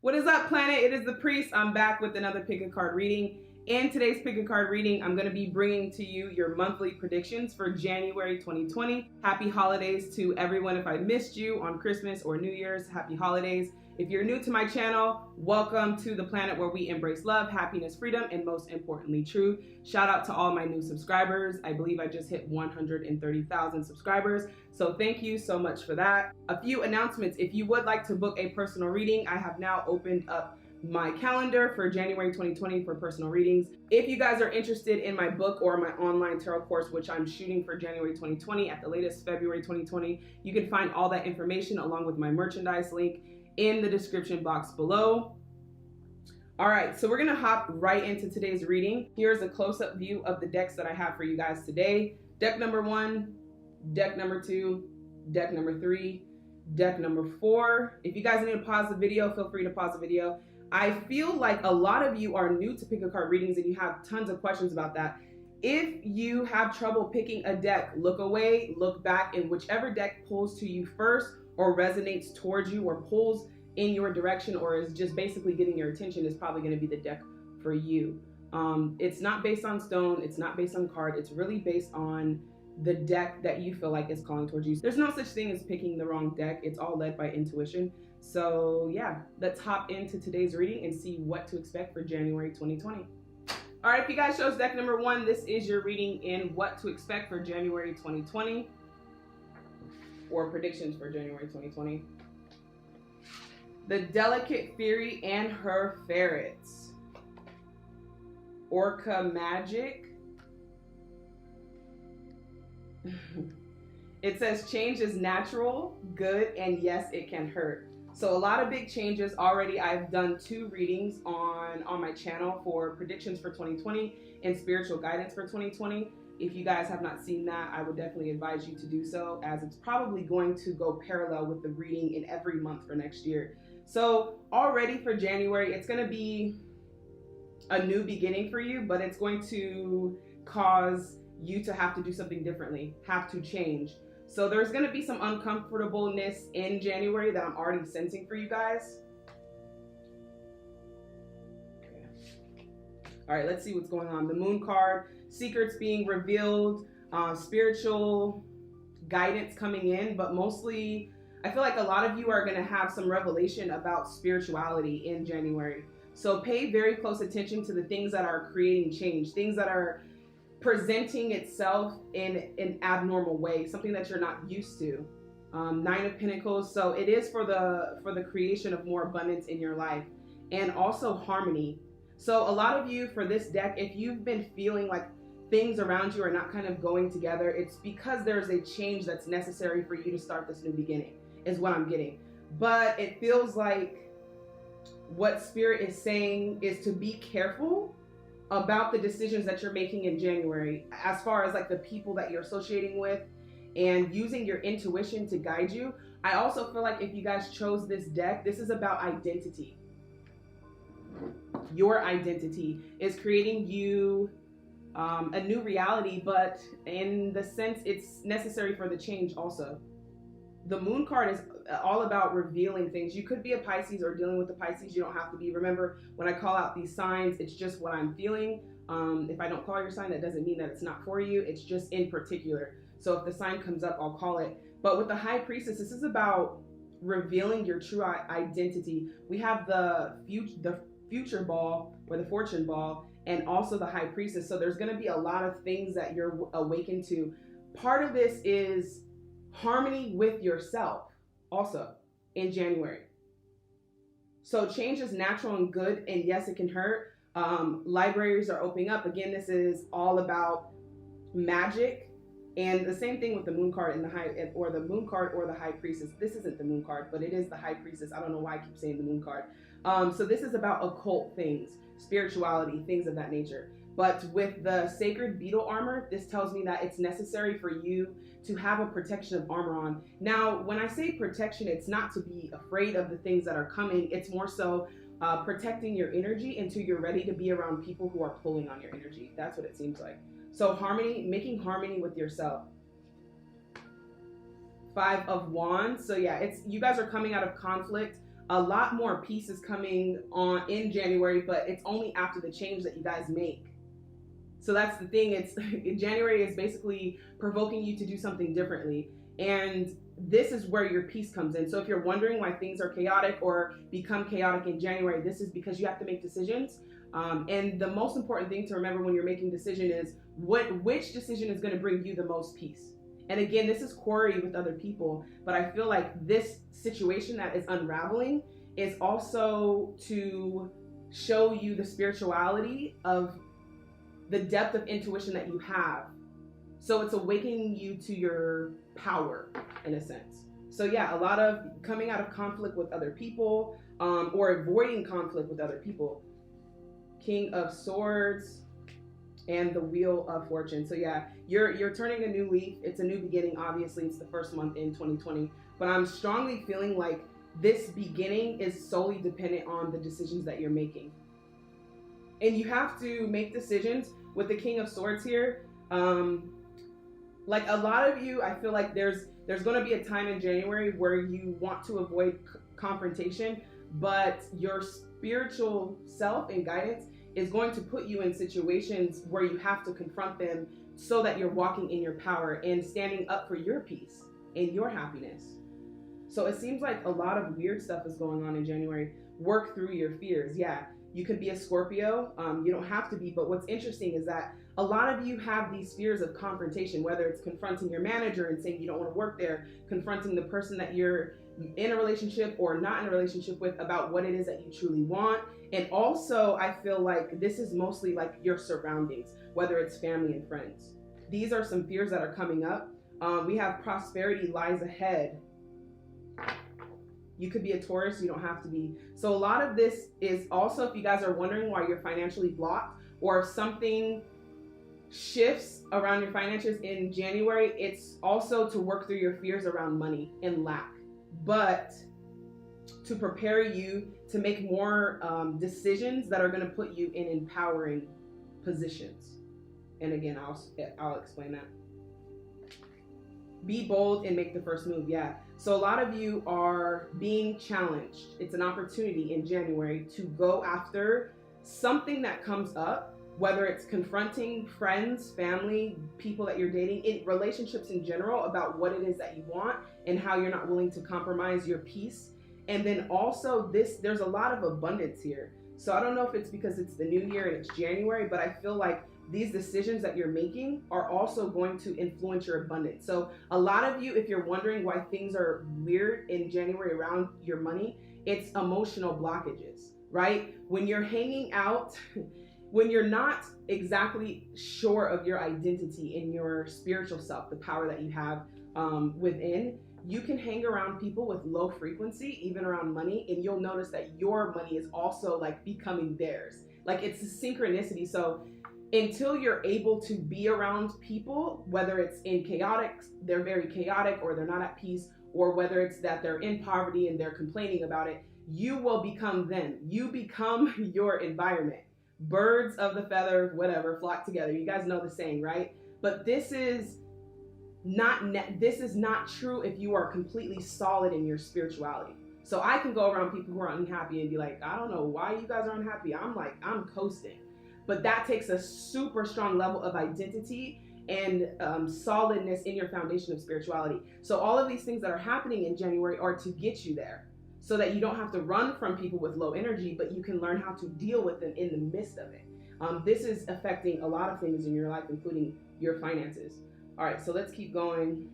What is up, planet? It is the Priest. I'm back with another pick a card reading. In today's pick a card reading, I'm going to be bringing to you your monthly predictions for January 2020. Happy holidays to everyone. If I missed you on Christmas or New Year's, happy holidays. If you're new to my channel, welcome to the planet where we embrace love, happiness, freedom, and most importantly, truth. Shout out to all my new subscribers. I believe I just hit 130,000 subscribers. So thank you so much for that. A few announcements. If you would like to book a personal reading, I have now opened up my calendar for January 2020 for personal readings. If you guys are interested in my book or my online tarot course, which I'm shooting for January 2020 at the latest February 2020, you can find all that information along with my merchandise link in the description box below. All right, so we're gonna hop right into today's reading. Here's a close-up view of the decks that I have for you guys today. Deck number 1, deck number 2, deck number 3, deck number 4. If you guys need to pause the video, feel free to pause the video. I feel like a lot of you are new to pick a card readings and you have tons of questions about that. If you have trouble picking a deck, look away, look back, and whichever deck pulls to you first or resonates towards you or pulls in your direction or is just basically getting your attention is probably going to be the deck for you. It's not based on stone, it's not based on card, it's really based on the deck that you feel like is calling towards you. There's no such thing as picking the wrong deck, it's all led by intuition. So yeah, let's hop into today's reading and see what to expect for January 2020. All right, if you guys chose deck number 1, this is your reading in what to expect for January 2020 or predictions for January 2020. The Delicate Fairy and Her Ferrets. Orca Magic. It says change is natural, good, and yes, it can hurt. So a lot of big changes already. I've done 2 readings on my channel for predictions for 2020 and spiritual guidance for 2020. If you guys have not seen that, I would definitely advise you to do so, as it's probably going to go parallel with the reading in every month for next year. So already for January, it's going to be a new beginning for you, but it's going to cause you to have to do something differently, have to change. So there's going to be some uncomfortableness in January that I'm already sensing for you guys. Okay. All right, let's see what's going on. The Moon card, secrets being revealed, spiritual guidance coming in, but mostly I feel like a lot of you are going to have some revelation about spirituality in January. So pay very close attention to the things that are creating change, things that are presenting itself in an abnormal way, something that you're not used to. 9 of Pentacles, so it is for the creation of more abundance in your life and also harmony. So a lot of you for this deck, if you've been feeling like things around you are not kind of going together, it's because there's a change that's necessary for you to start this new beginning, is what I'm getting. But it feels like what Spirit is saying is to be careful about the decisions that you're making in January, as far as like the people that you're associating with and using your intuition to guide you. I also feel like if you guys chose this deck, this is about identity. Your identity is creating you a new reality, but in the sense it's necessary for the change also. The Moon card is all about revealing things. You could be a Pisces or dealing with the Pisces. You don't have to be. Remember, when I call out these signs, it's just what I'm feeling. If I don't call your sign, that doesn't mean that it's not for you. It's just in particular. So if the sign comes up, I'll call it. But with the High Priestess, this is about revealing your true identity. We have the future ball or the fortune ball and also the High Priestess. So there's going to be a lot of things that you're awakened to. Part of this is harmony with yourself also in January. So change is natural and good, and yes, it can hurt. Libraries are opening up. Again, this is all about magic, and the same thing with the Moon card and the Moon card or the High Priestess. This isn't the Moon card, but it is the High Priestess. I don't know why I keep saying the Moon card. So this is about occult things, spirituality, things of that nature. But with the Sacred Beetle armor, this tells me that it's necessary for you to have a protection of armor on. Now, when I say protection, it's not to be afraid of the things that are coming. It's more so protecting your energy until you're ready to be around people who are pulling on your energy. That's what it seems like. So harmony, making harmony with yourself. 5 of Wands. So yeah, it's you guys are coming out of conflict. a lot more peace is coming on in January, but it's only after the change that you guys make. So that's the thing. January is basically provoking you to do something differently. And this is where your peace comes in. So if you're wondering why things are chaotic or become chaotic in January, this is because you have to make decisions. And the most important thing to remember when you're making decision is which decision is going to bring you the most peace. And again, this is quarry with other people, but I feel like this situation that is unraveling is also to show you the spirituality of the depth of intuition that you have. So it's awakening you to your power in a sense. So yeah, a lot of coming out of conflict with other people, or avoiding conflict with other people. King of Swords and the Wheel of Fortune. So yeah, you're turning a new leaf. It's a new beginning. Obviously, it's the first month in 2020, but I'm strongly feeling like this beginning is solely dependent on the decisions that you're making. And you have to make decisions with the King of Swords here. Like a lot of you, I feel like there's going to be a time in January where you want to avoid confrontation, but your spiritual self and guidance is going to put you in situations where you have to confront them so that you're walking in your power and standing up for your peace and your happiness. So it seems like a lot of weird stuff is going on in January. Work through your fears. Yeah, you could be a Scorpio. You don't have to be, but what's interesting is that a lot of you have these fears of confrontation, whether it's confronting your manager and saying you don't want to work there, confronting the person that you're in a relationship or not in a relationship with about what it is that you truly want. And also, I feel like this is mostly like your surroundings, whether it's family and friends. These are some fears that are coming up. We have prosperity lies ahead. You could be a Taurus, you don't have to be. So a lot of this is also, if you guys are wondering why you're financially blocked or if something shifts around your finances in January, it's also to work through your fears around money and lack, but to prepare you to make more decisions that are going to put you in empowering positions. And again, I'll explain that. Be bold and make the first move. Yeah. So a lot of you are being challenged. It's an opportunity in January to go after something that comes up, whether it's confronting friends, family, people that you're dating, in relationships in general, about what it is that you want and how you're not willing to compromise your peace. And then also there's a lot of abundance here. So I don't know if it's because it's the new year and it's January, but I feel like these decisions that you're making are also going to influence your abundance. So a lot of you, if you're wondering why things are weird in January around your money, it's emotional blockages, right? When you're hanging out, when you're not exactly sure of your identity in your spiritual self, the power that you have within, you can hang around people with low frequency, even around money, and you'll notice that your money is also like becoming theirs. Like it's a synchronicity. So until you're able to be around people, whether it's they're very chaotic or they're not at peace, or whether it's that they're in poverty and they're complaining about it, you will become them. You become your environment. Birds of the feather, whatever, flock together. You guys know the saying, right? But this is not true if you are completely solid in your spirituality. So I can go around people who are unhappy and be like, I don't know why you guys are unhappy. I'm coasting. But that takes a super strong level of identity and solidness in your foundation of spirituality. So all of these things that are happening in January are to get you there, so that you don't have to run from people with low energy, but you can learn how to deal with them in the midst of it. This is affecting a lot of things in your life, including your finances. All right, so let's keep going.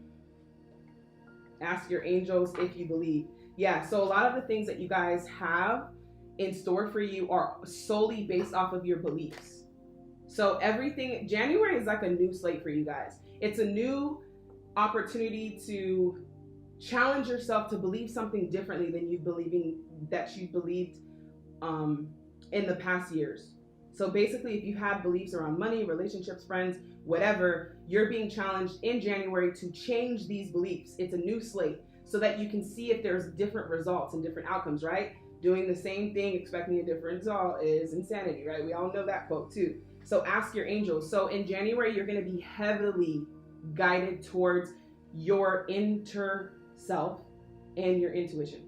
Ask your angels if you believe. Yeah, so a lot of the things that you guys have in store for you are solely based off of your beliefs. So everything, January is like a new slate for you guys. It's a new opportunity to challenge yourself to believe something differently than you believed in the past years. So basically, if you have beliefs around money, relationships, friends, whatever, you're being challenged in January to change these beliefs. It's a new slate so that you can see if there's different results and different outcomes, right? Doing the same thing, expecting a different result is insanity, right? We all know that quote too. So ask your angels. So in January, you're going to be heavily guided towards your inner self and your intuition.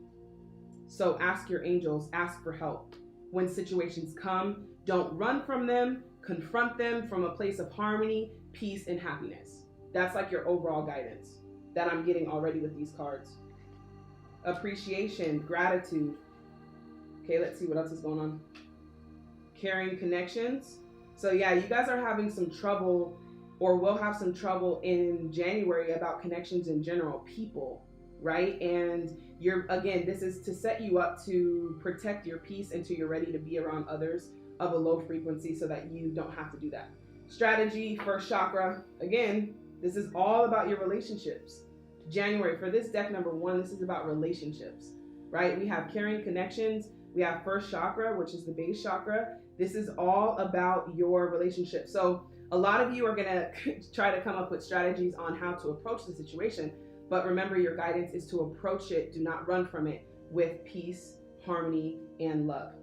So ask your angels, ask for help. When situations come, don't run from them, confront them from a place of harmony, peace, and happiness. That's like your overall guidance that I'm getting already with these cards. Appreciation, gratitude. Okay, let's see what else is going on. Caring connections. So yeah, you guys are having some trouble, or will have some trouble in January about connections in general, people, right? And again, this is to set you up to protect your peace until you're ready to be around others of a low frequency so that you don't have to do that. Strategy, first chakra. Again, this is all about your relationships. January, for this deck number 1, this is about relationships, right? We have caring connections. We have first chakra, which is the base chakra. This is all about your relationship. So a lot of you are going to try to come up with strategies on how to approach the situation. But remember, your guidance is to approach it, do not run from it, with peace, harmony, and love.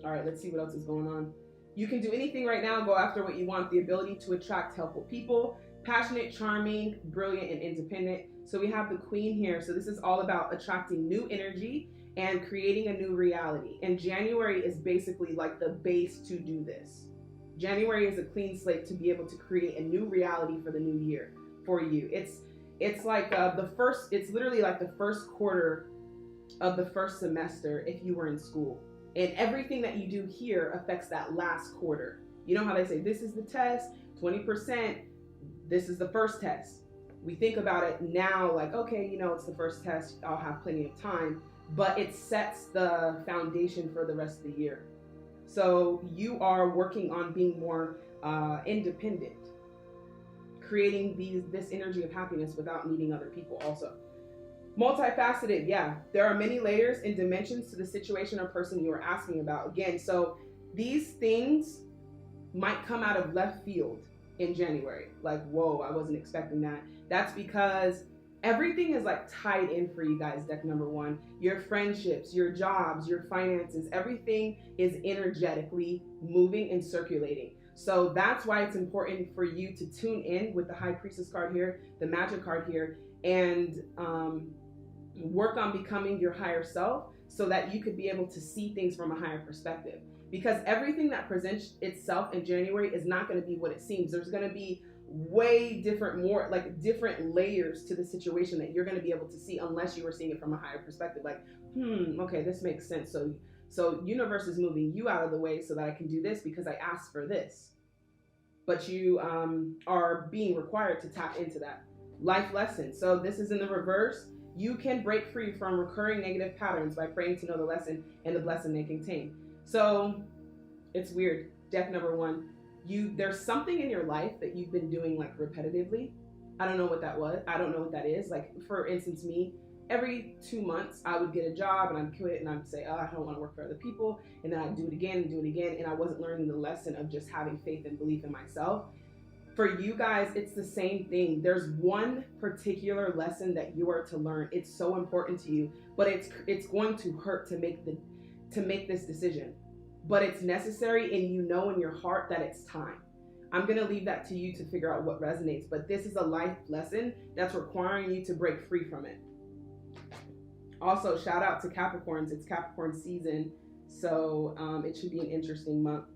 All right, let's see what else is going on. You can do anything right now. Go after what you want. The ability to attract helpful people, passionate, charming, brilliant, and independent. So we have the Queen here. So this is all about attracting new energy and creating a new reality. And January is basically like the base to do this. January is a clean slate to be able to create a new reality for the new year for you. It's like it's literally like the first quarter of the first semester if you were in school. And everything that you do here affects that last quarter. You know how they say, this is the test, 20%, this is the first test. We think about it now like, okay, it's the first test, I'll have plenty of time, but it sets the foundation for the rest of the year. So you are working on being more independent, creating this energy of happiness without needing other people also. Multifaceted, yeah. There are many layers and dimensions to the situation or person you are asking about. Again, so these things might come out of left field in January. Like, whoa, I wasn't expecting that. That's because everything is like tied in for you guys, deck number 1. Your friendships, your jobs, your finances, everything is energetically moving and circulating. So that's why it's important for you to tune in with the High Priestess card here, the Magic card here, and work on becoming your higher self so that you could be able to see things from a higher perspective. Because everything that presents itself in January is not going to be what it seems. There's going to be way different, more like different layers to the situation that you're going to be able to see unless you were seeing it from a higher perspective. Like, okay, this makes sense. So universe is moving you out of the way so that I can do this because I asked for this. But you are being required to tap into that. Life lesson. So this is in the reverse. You can break free from recurring negative patterns by praying to know the lesson and the blessing they contain. So it's weird. Deck number 1. There's something in your life that you've been doing like repetitively. I don't know what that was. I don't know what that is. Like, for instance, me, every 2 months I would get a job and I'd quit and I'd say, oh, I don't want to work for other people. And then I'd do it again and do it again. And I wasn't learning the lesson of just having faith and belief in myself. For you guys, it's the same thing. There's one particular lesson that you are to learn. It's so important to you, but it's going to hurt to make this decision. But it's necessary, and you know in your heart that it's time. I'm going to leave that to you to figure out what resonates, but this is a life lesson that's requiring you to break free from it. Also, shout out to Capricorns. It's Capricorn season, so it should be an interesting month.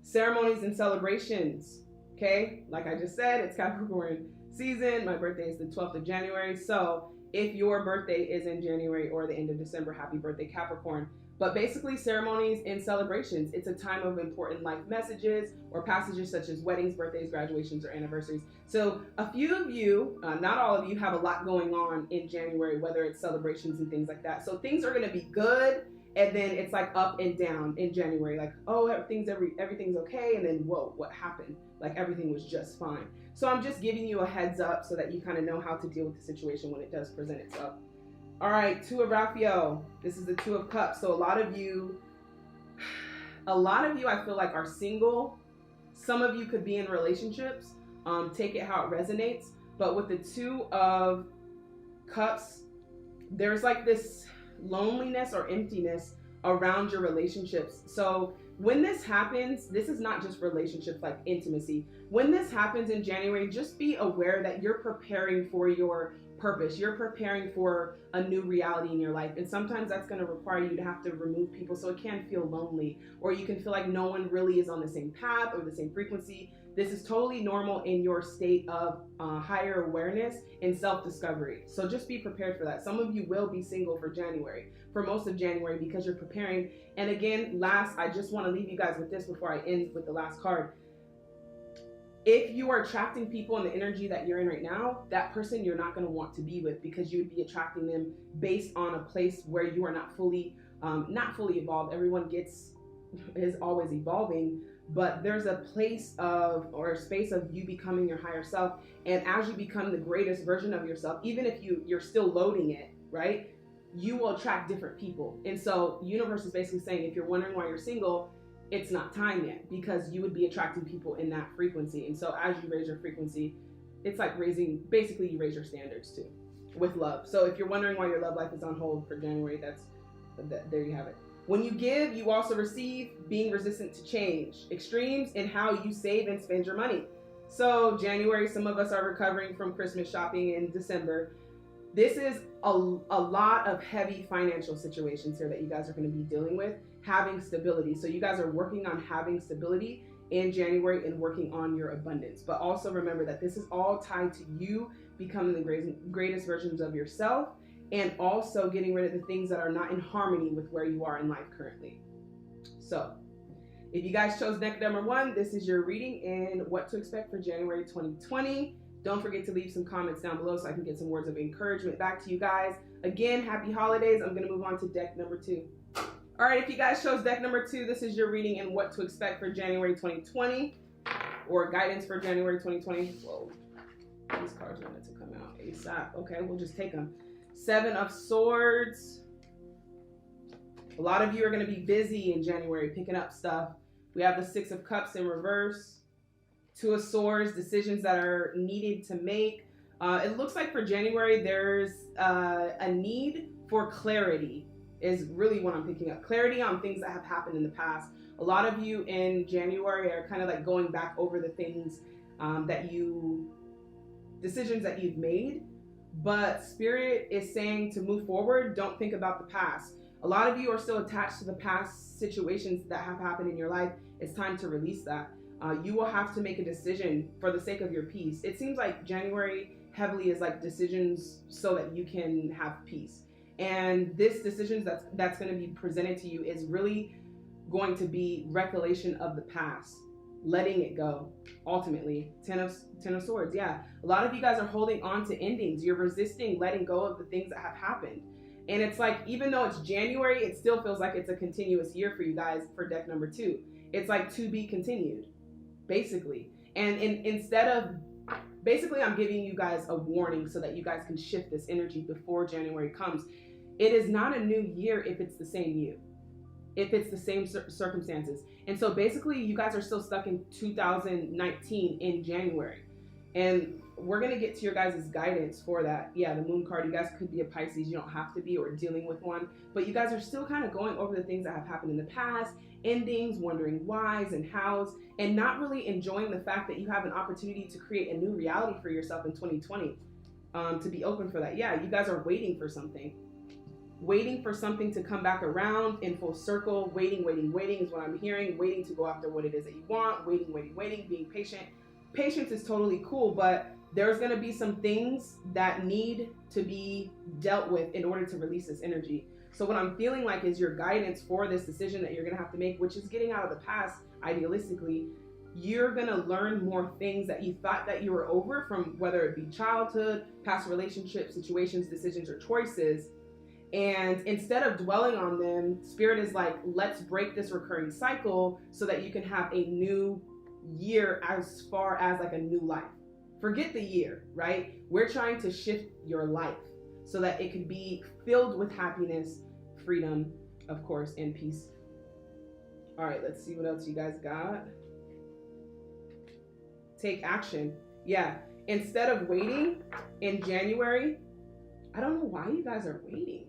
Ceremonies and celebrations. Okay, like I just said, it's Capricorn season. My birthday is the 12th of January. So if your birthday is in January or the end of December, happy birthday, Capricorn. But basically, ceremonies and celebrations, it's a time of important life messages or passages such as weddings, birthdays, graduations, or anniversaries. So a few of you, not all of you, have a lot going on in January, whether it's celebrations and things like that. So things are going to be good. And then it's like up and down in January, like, oh, everything's okay. And then, whoa, what happened? Like everything was just fine. So I'm just giving you a heads up so that you kind of know how to deal with the situation when it does present itself. All right, 2 of Raphael. This is the 2 of Cups. So a lot of you I feel like are single. Some of you could be in relationships. Take it how it resonates. But with the 2 of Cups, there's like this loneliness or emptiness around your relationships. So when this happens, this is not just relationships like intimacy. When this happens in January, just be aware that you're preparing for your purpose. You're preparing for a new reality in your life. And sometimes that's going to require you to have to remove people, so it can feel lonely, or you can feel like no one really is on the same path or the same frequency. This is totally normal in your state of higher awareness and self-discovery. So just be prepared for that. Some of you will be single for January, for most of January, because you're preparing. And again, I just want to leave you guys with this before I end with the last card. If you are attracting people in the energy that you're in right now, that person you're not going to want to be with, because you would be attracting them based on a place where you are not fully evolved. Everyone is always evolving, but there's a place of, or a space of you becoming your higher self. And as you become the greatest version of yourself, even if you're still loading it, right, you will attract different people. And so universe is basically saying, if you're wondering why you're single, it's not time yet, because you would be attracting people in that frequency. And so as you raise your frequency, it's like basically you raise your standards too, with love. So if you're wondering why your love life is on hold for January, there you have it. When you give, you also receive, being resistant to change. Extremes in how you save and spend your money. So January, some of us are recovering from Christmas shopping in December. This is a lot of heavy financial situations here that you guys are going to be dealing with, having stability. So you guys are working on having stability in January and working on your abundance. But also remember that this is all tied to you becoming the greatest versions of yourself, and also getting rid of the things that are not in harmony with where you are in life currently. So if you guys chose deck number 1, this is your reading and what to expect for January 2020. Don't forget to leave some comments down below so I can get some words of encouragement back to you guys. Again, happy holidays. I'm going to move on to deck number 2. All right, if you guys chose deck number 2, this is your reading and what to expect for January 2020, or guidance for January 2020. Whoa, these cards wanted to come out ASAP. Okay, we'll just take them. 7 of Swords. A lot of you are going to be busy in January picking up stuff. We have the 6 of Cups in reverse. 2 of Swords, decisions that are needed to make. It looks like for January, there's a need for clarity is really what I'm picking up. Clarity on things that have happened in the past. A lot of you in January are kind of like going back over the things decisions that you've made. But Spirit is saying to move forward, don't think about the past. A lot of you are still attached to the past situations that have happened in your life. It's time to release that. You will have to make a decision for the sake of your peace. It seems like January heavily is like decisions so that you can have peace. And this decision that's going to be presented to you is really going to be recollection of the past, letting it go. Ultimately, 10 of Swords. Yeah, a lot of you guys are holding on to endings. You're resisting letting go of the things that have happened. And it's like, even though it's January, it still feels like it's a continuous year for you guys for deck number 2. It's like to be continued, basically. And instead of, basically I'm giving you guys a warning so that you guys can shift this energy before January comes. It is not a new year if it's the same you, if it's the same circumstances. And so basically you guys are still stuck in 2019 in January. And we're going to get to your guys' guidance for that. Yeah, the Moon card, you guys could be a Pisces. You don't have to be, or dealing with one. But you guys are still kind of going over the things that have happened in the past, endings, wondering whys and hows, and not really enjoying the fact that you have an opportunity to create a new reality for yourself in 2020, to be open for that. Yeah, you guys are waiting for something. Waiting for something to come back around in full circle. Waiting is what I'm hearing. Waiting to go after what it is that you want. Waiting, being patient. Patience is totally cool, but there's going to be some things that need to be dealt with in order to release this energy. So what I'm feeling like is your guidance for this decision that you're going to have to make, which is getting out of the past, idealistically. You're going to learn more things that you thought that you were over, from whether it be childhood, past relationships, situations, decisions, or choices. And instead of dwelling on them, Spirit is like, let's break this recurring cycle so that you can have a new year, as far as like a new life. Forget the year, right? We're trying to shift your life so that it could be filled with happiness, freedom, of course, and peace. All right, let's see what else you guys got. Take action. Yeah, instead of waiting in January, I don't know why you guys are waiting.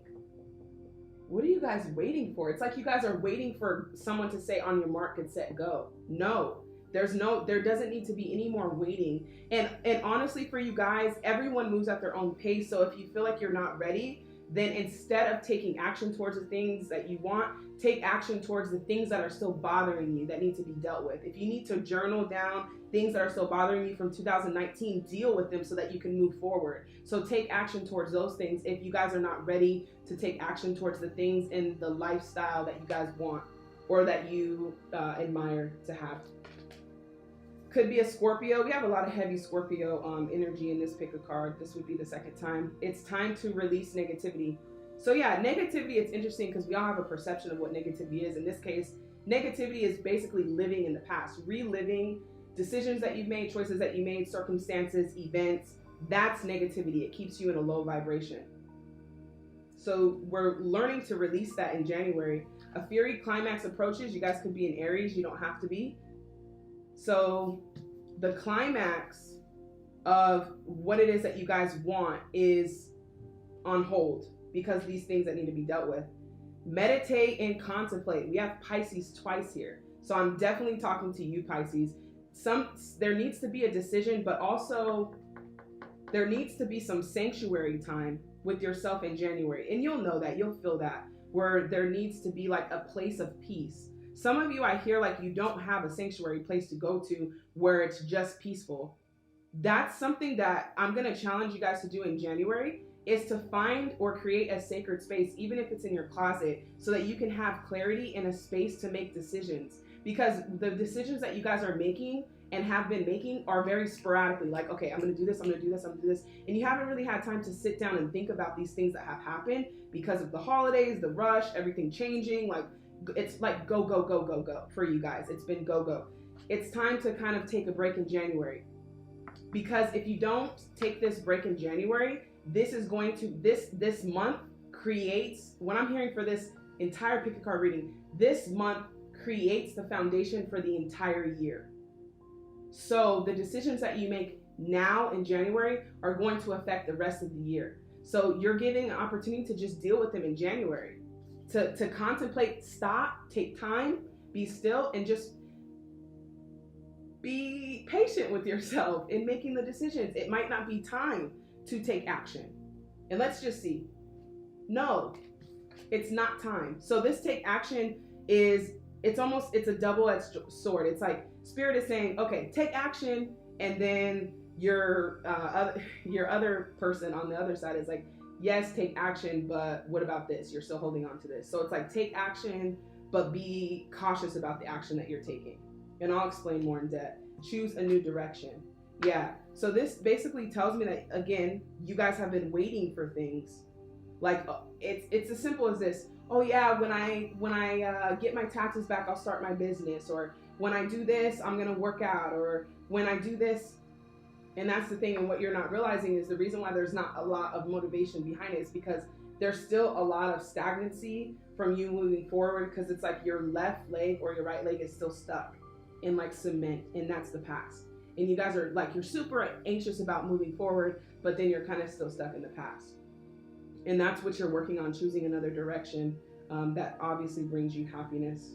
What are you guys waiting for? It's like you guys are waiting for someone to say on your mark, get set, go. No, There doesn't need to be any more waiting. And honestly, for you guys, everyone moves at their own pace. So if you feel like you're not ready, then instead of taking action towards the things that you want, take action towards the things that are still bothering you that need to be dealt with. If you need to journal down things that are still bothering you from 2019, deal with them so that you can move forward. So take action towards those things if you guys are not ready to take action towards the things in the lifestyle that you guys want or that you admire to have. Could be a Scorpio. We have a lot of heavy Scorpio energy in this pick a card. This would be the second time. It's time to release negativity. So yeah, negativity, it's interesting because we all have a perception of what negativity is. In this case, negativity is basically living in the past, reliving decisions that you've made, choices that you made, circumstances, events. That's negativity. It keeps you in a low vibration. So we're learning to release that in January. A fiery climax approaches. You guys could be in Aries. You don't have to be. So the climax of what it is that you guys want is on hold because these things that need to be dealt with. Meditate and contemplate. We have Pisces twice here. So I'm definitely talking to you, Pisces. There needs to be a decision, but also there needs to be some sanctuary time with yourself in January. And you'll know that, you'll feel that, where there needs to be like a place of peace. Some of you, I hear like you don't have a sanctuary place to go to where it's just peaceful. That's something that I'm going to challenge you guys to do in January, is to find or create a sacred space, even if it's in your closet, so that you can have clarity and a space to make decisions. Because the decisions that you guys are making and have been making are very sporadically, like, okay, I'm going to do this, I'm going to do this, I'm going to do this. And you haven't really had time to sit down and think about these things that have happened because of the holidays, the rush, everything changing. Like, it's like go, go, go, go, go for you guys. It's been go, go. It's time to kind of take a break in January. Because if you don't take this break in January, this is going to, this month creates, what I'm hearing for this entire pick a card reading, this month creates the foundation for the entire year. So the decisions that you make now in January are going to affect the rest of the year. So you're getting an opportunity to just deal with them in January, to contemplate, stop, take time, be still, and just be patient with yourself in making the decisions. It might not be time to take action. And let's just see. No, it's not time. So this take action is, it's a double-edged sword. It's like Spirit is saying, okay, take action, and then your other person on the other side is like, yes, take action, but what about this? You're still holding on to this. So it's like, take action, but be cautious about the action that you're taking. And I'll explain more in depth. Choose a new direction. Yeah. So this basically tells me that, again, you guys have been waiting for things. Like, it's as simple as this. Oh yeah, when I get my taxes back, I'll start my business. Or when I do this, I'm gonna work out. Or when I do this, and that's the thing. And what you're not realizing is the reason why there's not a lot of motivation behind it is because there's still a lot of stagnancy from you moving forward. Because it's like your left leg or your right leg is still stuck in like cement, and that's the past. And you guys are like, you're super anxious about moving forward, but then you're kind of still stuck in the past. And that's what you're working on, choosing another direction that obviously brings you happiness.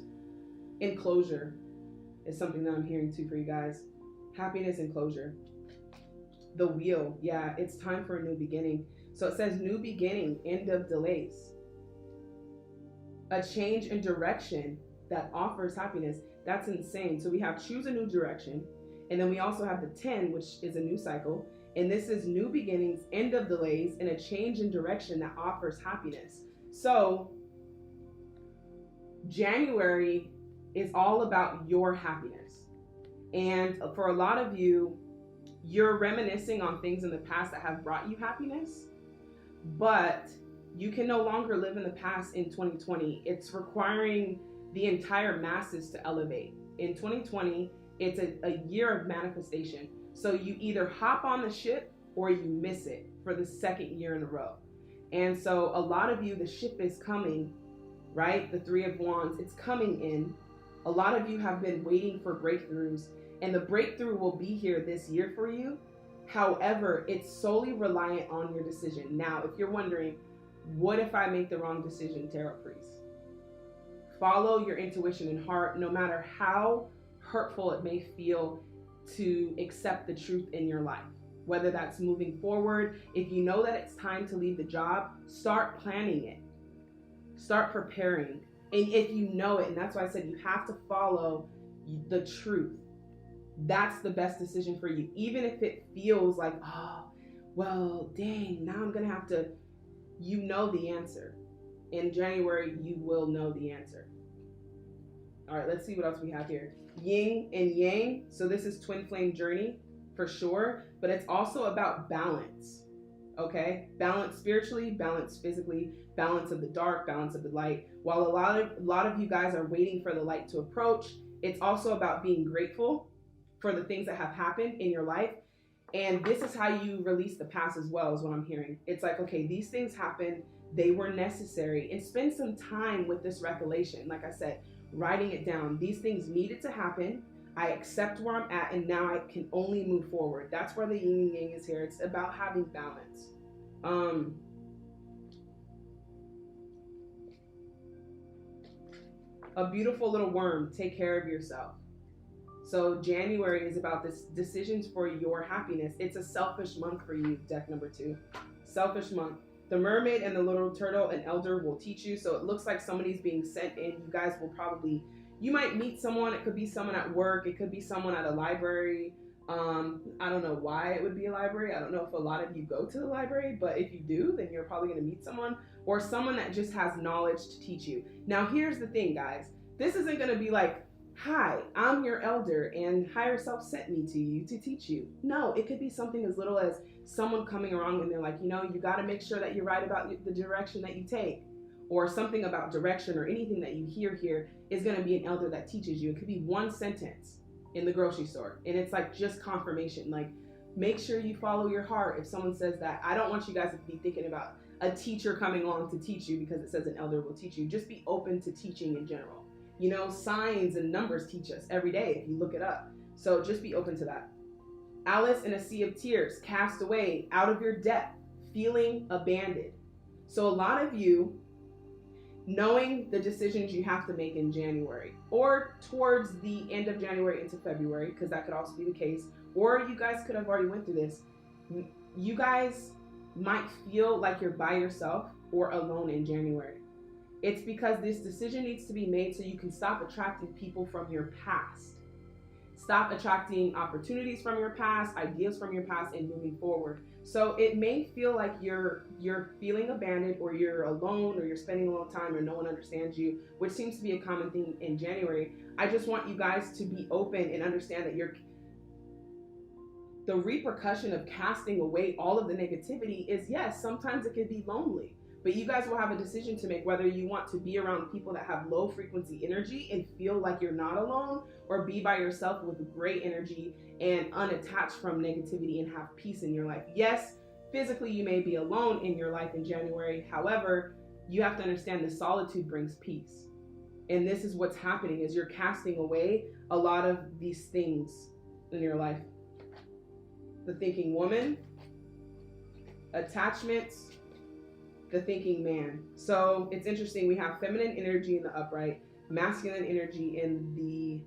And closure is something that I'm hearing too for you guys. Happiness and closure. The wheel, yeah, it's time for a new beginning. So it says new beginning, end of delays. A change in direction that offers happiness. That's insane. So we have choose a new direction. And then we also have the 10, which is a new cycle. And this is new beginnings, end of delays, and a change in direction that offers happiness. So January is all about your happiness. And for a lot of you, you're reminiscing on things in the past that have brought you happiness, but you can no longer live in the past in 2020. It's requiring the entire masses to elevate. In 2020, it's a year of manifestation. So you either hop on the ship or you miss it for the second year in a row. And so a lot of you, the ship is coming, right? The 3 of Wands, it's coming in. A lot of you have been waiting for breakthroughs, and the breakthrough will be here this year for you. However, it's solely reliant on your decision. Now, if you're wondering, what if I make the wrong decision, Tarot Priest? Follow your intuition and heart, no matter how hurtful it may feel to accept the truth in your life. Whether that's moving forward, if you know that it's time to leave the job, start planning it. Start preparing. And if you know it, and that's why I said you have to follow the truth. That's the best decision for you. Even if it feels like, oh, well, dang, now I'm going to have to, you know the answer. In January, you will know the answer. All right, let's see what else we have here. Yin and yang. So this is twin flame journey for sure, but it's also about balance. Okay? Balance spiritually, balance physically, balance of the dark, balance of the light. While a lot of you guys are waiting for the light to approach, it's also about being grateful for the things that have happened in your life. And this is how you release the past as well, is what I'm hearing. It's like, okay, these things happened, they were necessary, and spend some time with this recollection. Like I said, writing it down. These things needed to happen. I accept where I'm at, and now I can only move forward. That's where the yin and yang is here. It's about having balance. A beautiful little worm. Take care of yourself. So January is about this decisions for your happiness. It's a selfish month for you, deck number 2. Selfish month. The mermaid and the little turtle, an elder will teach you. So it looks like somebody's being sent in. You guys will probably, you might meet someone. It could be someone at work. It could be someone at a library. I don't know why it would be a library. I don't know if a lot of you go to the library, but if you do, then you're probably going to meet someone, or someone that just has knowledge to teach you. Now, here's the thing, guys. This isn't going to be like, hi, I'm your elder and higher self sent me to you to teach you. No, it could be something as little as someone coming around and they're like, you know, you got to make sure that you're right about the direction that you take, or something about direction, or anything that you hear here is going to be an elder that teaches you. It could be one sentence in the grocery store, and it's like just confirmation. Like, make sure you follow your heart. If someone says that, I don't want you guys to be thinking about a teacher coming along to teach you because it says an elder will teach you. Just be open to teaching in general. You know, signs and numbers teach us every day if you look it up. So just be open to that. Alice in a sea of tears, cast away, out of your depth, feeling abandoned. So a lot of you, knowing the decisions you have to make in January, or towards the end of January into February, because that could also be the case, or you guys could have already went through this. You guys might feel like you're by yourself or alone in January. It's because this decision needs to be made so you can stop attracting people from your past. Stop attracting opportunities from your past, ideas from your past, and moving forward. So it may feel like you're feeling abandoned, or you're alone, or you're spending a long time, or no one understands you, which seems to be a common thing in January. I just want you guys to be open and understand that the repercussion of casting away all of the negativity is, yes, sometimes it can be lonely. But you guys will have a decision to make whether you want to be around people that have low frequency energy and feel like you're not alone, or be by yourself with great energy and unattached from negativity and have peace in your life. Yes, physically you may be alone in your life in January. However, you have to understand the solitude brings peace. And this is what's happening, is you're casting away a lot of these things in your life. The thinking woman, attachments, the thinking man. So it's interesting. We have feminine energy in the upright, masculine energy in the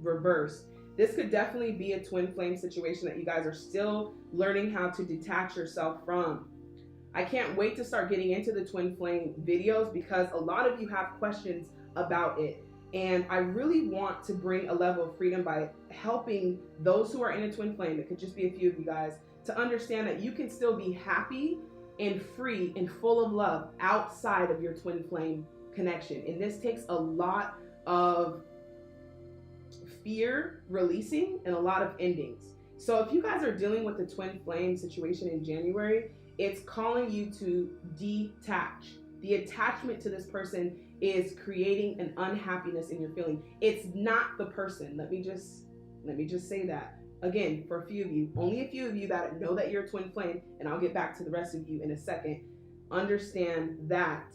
reverse. This could definitely be a twin flame situation that you guys are still learning how to detach yourself from. I can't wait to start getting into the twin flame videos, because a lot of you have questions about it. And I really want to bring a level of freedom by helping those who are in a twin flame, it could just be a few of you guys, to understand that you can still be happy and free and full of love outside of your twin flame connection. And this takes a lot of fear releasing and a lot of endings. So if you guys are dealing with the twin flame situation in January, it's calling you to detach. The attachment to this person is creating an unhappiness in your feeling. It's not the person. Let me just say that. Again, for a few of you, only a few of you that know that you're a twin flame, and I'll get back to the rest of you in a second, understand that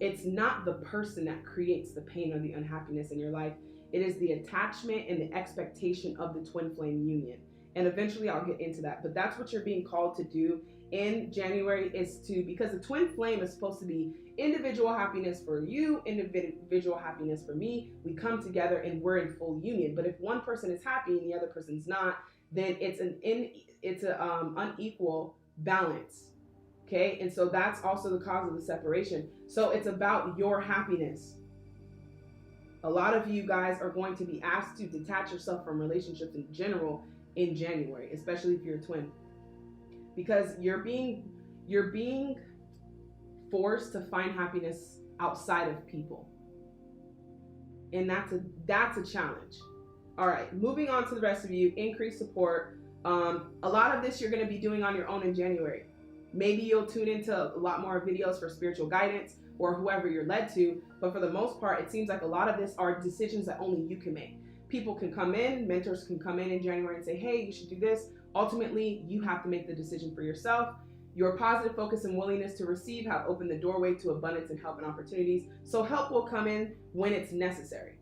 it's not the person that creates the pain or the unhappiness in your life. It is the attachment and the expectation of the twin flame union. And eventually I'll get into that. But that's what you're being called to do, in January is because the twin flame is supposed to be individual happiness for you, individual happiness for me. We come together and we're in full union. But if one person is happy and the other person's not, then it's an unequal balance. Okay, and so that's also the cause of the separation. So it's about your happiness. A lot of you guys are going to be asked to detach yourself from relationships in general in January, especially if you're a twin, because you're being forced to find happiness outside of people, and that's a challenge. All right, moving on to the rest of you. Increased support. A lot of this you're going to be doing on your own in January. Maybe you'll tune into a lot more videos for spiritual guidance or whoever you're led to, but for the most part, it seems like a lot of this are decisions that only you can make. People can come in, mentors can come in January and say, hey, you should do this. Ultimately, you have to make the decision for yourself. Your positive focus and willingness to receive have opened the doorway to abundance and help and opportunities. So help will come in when it's necessary.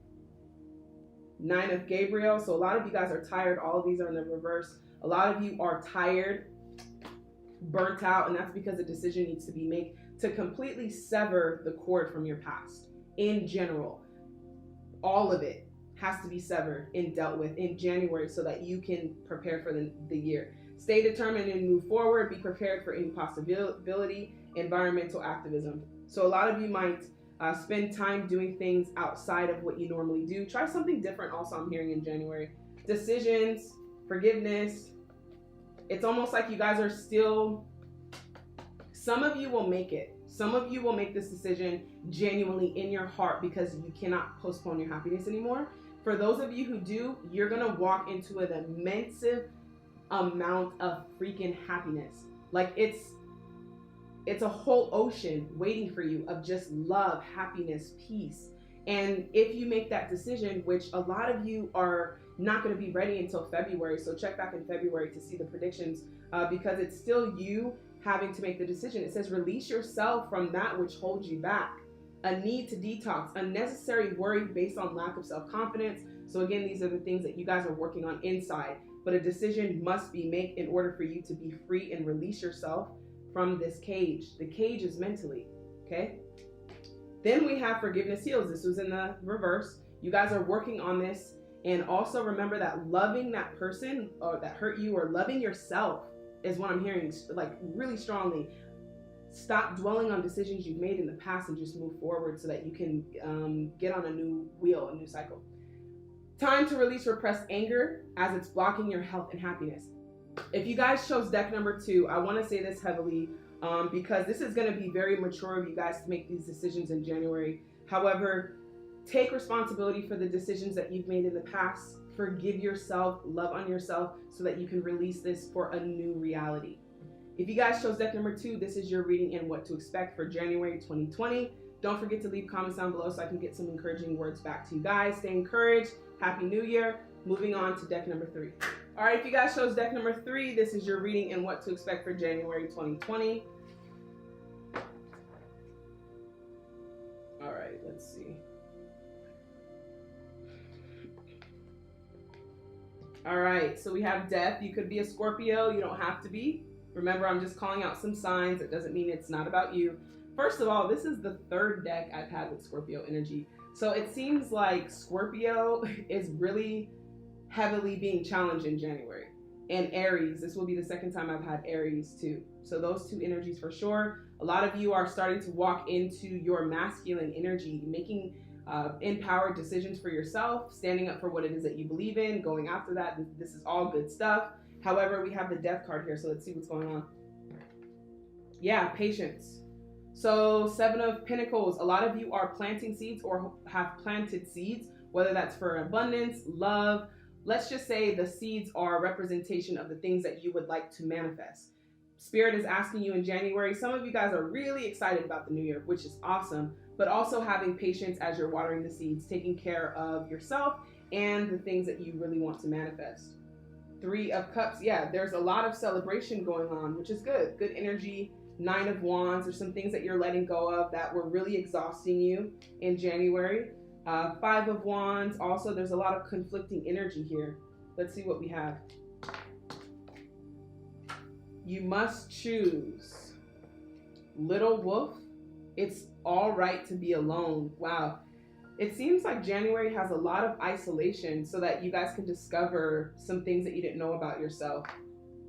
9 of Gabriel. So a lot of you guys are tired. All of these are in the reverse. A lot of you are tired, burnt out, and that's because a decision needs to be made to completely sever the cord from your past. In general, all of it has to be severed and dealt with in January so that you can prepare for the year. Stay determined and move forward. Be prepared for any possibility. Environmental activism. So a lot of you might spend time doing things outside of what you normally do. Try something different also, I'm hearing in January. Decisions, forgiveness. It's almost like you guys are still, some of you will make it. Some of you will make this decision genuinely in your heart because you cannot postpone your happiness anymore. For those of you who do, you're going to walk into an immense amount of freaking happiness. Like it's a whole ocean waiting for you of just love, happiness, peace. And if you make that decision, which a lot of you are not going to be ready until February, so check back in February to see the predictions, because it's still you having to make the decision. It says release yourself from that which holds you back. A need to detox, unnecessary worry based on lack of self-confidence. So again, these are the things that you guys are working on inside, but a decision must be made in order for you to be free and release yourself from this cage. The cage is mentally, okay? Then we have forgiveness heals. This was in the reverse. You guys are working on this. And also remember that loving that person or that hurt you, or loving yourself, is what I'm hearing like really strongly. Stop dwelling on decisions you've made in the past and just move forward so that you can get on a new wheel, a new cycle. Time to release repressed anger as it's blocking your health and happiness. If you guys chose deck number 2, I want to say this heavily because this is going to be very mature of you guys to make these decisions in January. However, take responsibility for the decisions that you've made in the past. Forgive yourself, love on yourself so that you can release this for a new reality. If you guys chose deck number 2, this is your reading and what to expect for January 2020. Don't forget to leave comments down below so I can get some encouraging words back to you guys. Stay encouraged. Happy New Year. Moving on to deck number 3. All right, if you guys chose deck number 3, this is your reading and what to expect for January 2020. All right, let's see. All right, so we have death. You could be a Scorpio. You don't have to be. Remember, I'm just calling out some signs. It doesn't mean it's not about you. First of all, this is the 3rd deck I've had with Scorpio energy. So it seems like Scorpio is really heavily being challenged in January. And Aries, this will be the 2nd time I've had Aries too. So those 2 energies for sure. A lot of you are starting to walk into your masculine energy, making empowered decisions for yourself, standing up for what it is that you believe in, going after that. This is all good stuff. However, we have the death card here, so let's see what's going on. Yeah, patience. So 7 of Pentacles, a lot of you are planting seeds or have planted seeds, whether that's for abundance, love. Let's just say the seeds are a representation of the things that you would like to manifest. Spirit is asking you in January, some of you guys are really excited about the new year, which is awesome, but also having patience as you're watering the seeds, taking care of yourself and the things that you really want to manifest. 3 of Cups, yeah, there's a lot of celebration going on, which is good. Good energy. 9 of Wands, there's some things that you're letting go of that were really exhausting you in January. 5 of Wands, also there's a lot of conflicting energy here. Let's see what we have. You must choose. Little wolf, it's all right to be alone. Wow. It seems like January has a lot of isolation so that you guys can discover some things that you didn't know about yourself.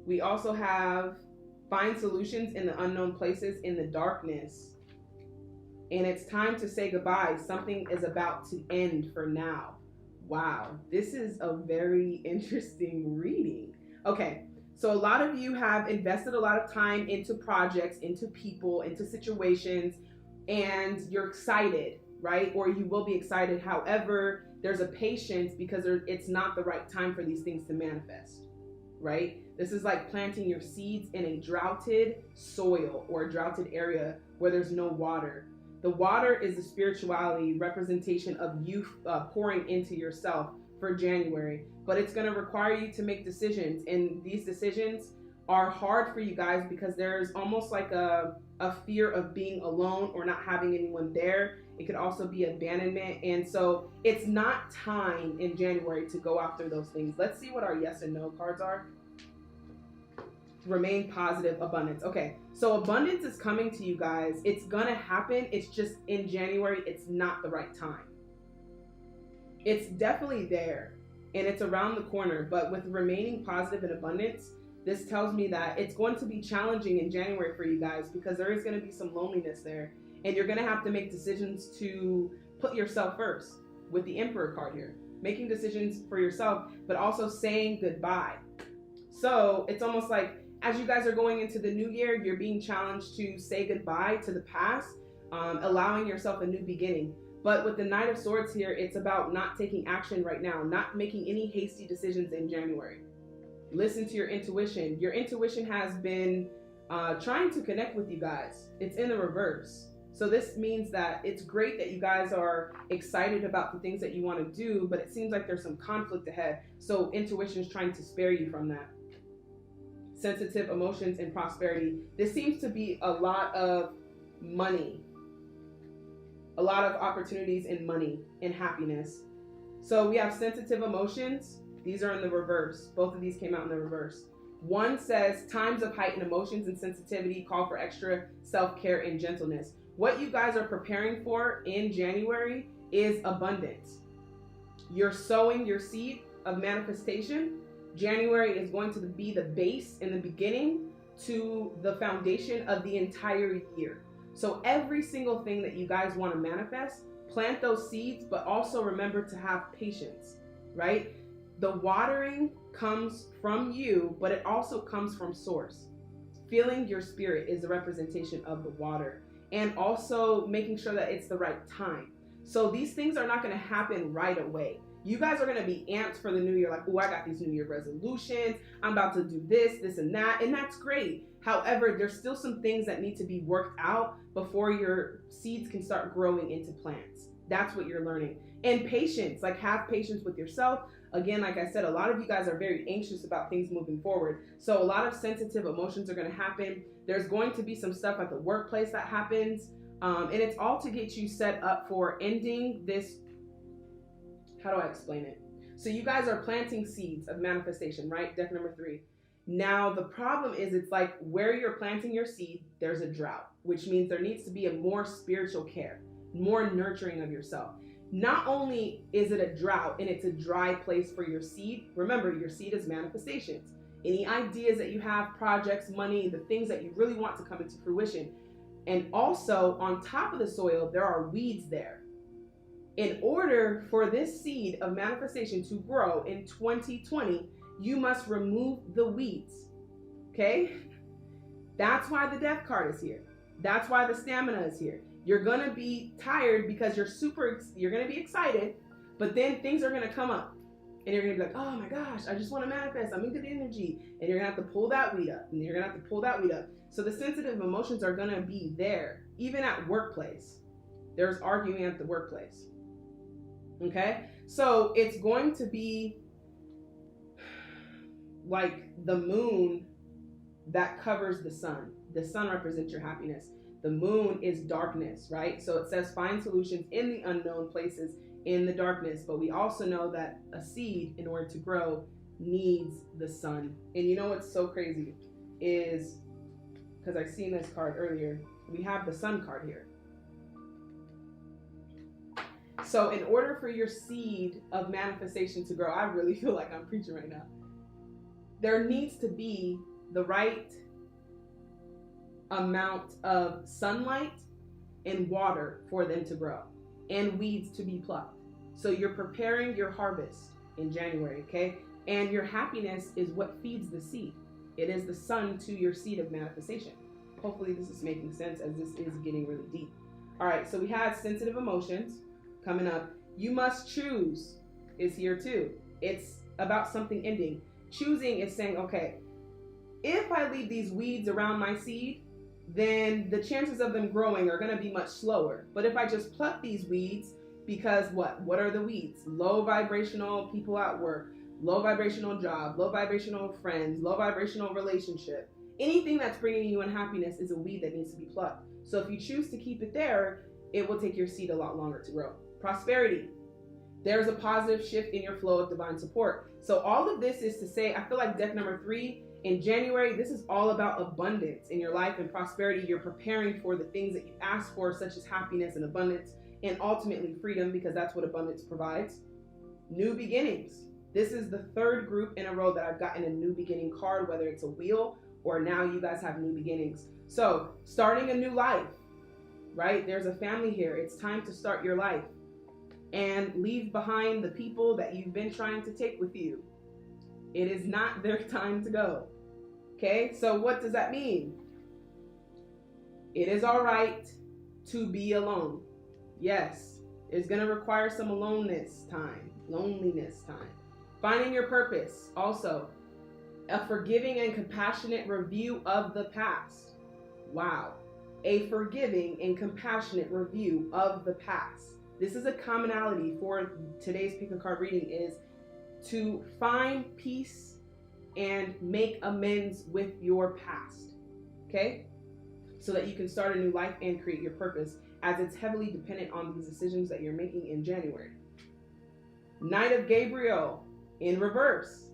We also have find solutions in the unknown places in the darkness. And it's time to say goodbye. Something is about to end for now. Wow, this is a very interesting reading. Okay, so a lot of you have invested a lot of time into projects, into people, into situations, and you're excited, right? Or you will be excited. However, there's a patience because it's not the right time for these things to manifest, right? This is like planting your seeds in a droughted soil or a droughted area where there's no water. The water is the spirituality representation of you pouring into yourself for January, but it's going to require you to make decisions, and these decisions are hard for you guys because there's almost like a fear of being alone or not having anyone there. It could also be abandonment, and so it's not time in January to go after those things. Let's see what our yes and no cards are. Remain positive. Abundance. Okay, so abundance is coming to you guys. It's gonna happen. It's just in January, it's not the right time. It's definitely there and it's around the corner, but with remaining positive and abundance, this tells me that it's going to be challenging in January for you guys because there is going to be some loneliness there, and you're going to have to make decisions to put yourself first with the Emperor card here, making decisions for yourself, but also saying goodbye. So it's almost like as you guys are going into the new year, you're being challenged to say goodbye to the past, allowing yourself a new beginning. But with the Knight of Swords here, it's about not taking action right now, not making any hasty decisions in January. Listen to your intuition. Your intuition has been trying to connect with you guys. It's in the reverse. So this means that it's great that you guys are excited about the things that you want to do, but it seems like there's some conflict ahead. So intuition is trying to spare you from that. Sensitive emotions and prosperity. This seems to be a lot of money, a lot of opportunities in money and happiness. So we have sensitive emotions. These are in the reverse. Both of these came out in the reverse. One says times of heightened emotions and sensitivity call for extra self-care and gentleness. What you guys are preparing for in January is abundance. You're sowing your seed of manifestation. January is going to be the base in the beginning to the foundation of the entire year. So every single thing that you guys want to manifest, plant those seeds, but also remember to have patience, right? The watering comes from you, but it also comes from source. Feeling your spirit is the representation of the water, and also making sure that it's the right time. So these things are not going to happen right away. You guys are going to be amped for the new year, like, oh, I got these New Year resolutions. I'm about to do this, this, and that. And that's great. However, there's still some things that need to be worked out before your seeds can start growing into plants. That's what you're learning. And patience, like have patience with yourself. Again, like I said, a lot of you guys are very anxious about things moving forward. So a lot of sensitive emotions are going to happen. There's going to be some stuff at the workplace that happens. And it's all to get you set up for ending this. How do I explain it? So you guys are planting seeds of manifestation, right? Deck number 3. Now, the problem is it's like where you're planting your seed, there's a drought, which means there needs to be a more spiritual care, more nurturing of yourself. Not only is it a drought and it's a dry place for your seed, remember your seed is manifestations. Any ideas that you have, projects, money, the things that you really want to come into fruition. And also on top of the soil, there are weeds there. In order for this seed of manifestation to grow in 2020, you must remove the weeds, okay? That's why the death card is here. That's why the stamina is here. You're gonna be tired because you're gonna be excited, but then things are gonna come up and you're gonna be like, oh my gosh, I just wanna manifest, I'm in good energy. And you're gonna have to pull that weed up, and you're gonna have to pull that weed up. So the sensitive emotions are gonna be there, even at workplace. There's arguing at the workplace. Okay, so it's going to be like the moon that covers the sun. The sun represents your happiness. The moon is darkness, right? So it says find solutions in the unknown places in the darkness. But we also know that a seed, in order to grow, needs the sun. And you know what's so crazy is, because I've seen this card earlier, we have the Sun card here. So in order for your seed of manifestation to grow, I really feel like I'm preaching right now. There needs to be the right amount of sunlight and water for them to grow, and weeds to be plucked. So you're preparing your harvest in January, okay? And your happiness is what feeds the seed. It is the sun to your seed of manifestation. Hopefully this is making sense, as this is getting really deep. All right, so we had sensitive emotions coming up. You must choose is here too. It's about something ending. Choosing is saying, okay, if I leave these weeds around my seed, then the chances of them growing are going to be much slower. But if I just pluck these weeds, because what are the weeds? Low vibrational people at work, low vibrational job, low vibrational friends, low vibrational relationship. Anything that's bringing you unhappiness is a weed that needs to be plucked. So if you choose to keep it there, it will take your seed a lot longer to grow. Prosperity. There's a positive shift in your flow of divine support. So all of this is to say, I feel like deck number 3 in January, this is all about abundance in your life and prosperity. You're preparing for the things that you ask for, such as happiness and abundance, and ultimately freedom, because that's what abundance provides. New beginnings. This is the 3rd group in a row that I've gotten a new beginning card, whether it's a wheel or now you guys have new beginnings. So starting a new life, right? There's a family here. It's time to start your life and leave behind the people that you've been trying to take with you. It is not their time to go. Okay, so what does that mean? It is all right to be alone. Yes, it's going to require some loneliness time. Finding your purpose. Also, a forgiving and compassionate review of the past. Wow. A forgiving and compassionate review of the past. This is a commonality for today's pick a card reading, is to find peace and make amends with your past. Okay? So that you can start a new life and create your purpose, as it's heavily dependent on these decisions that you're making in January. Knight of Gabriel in reverse.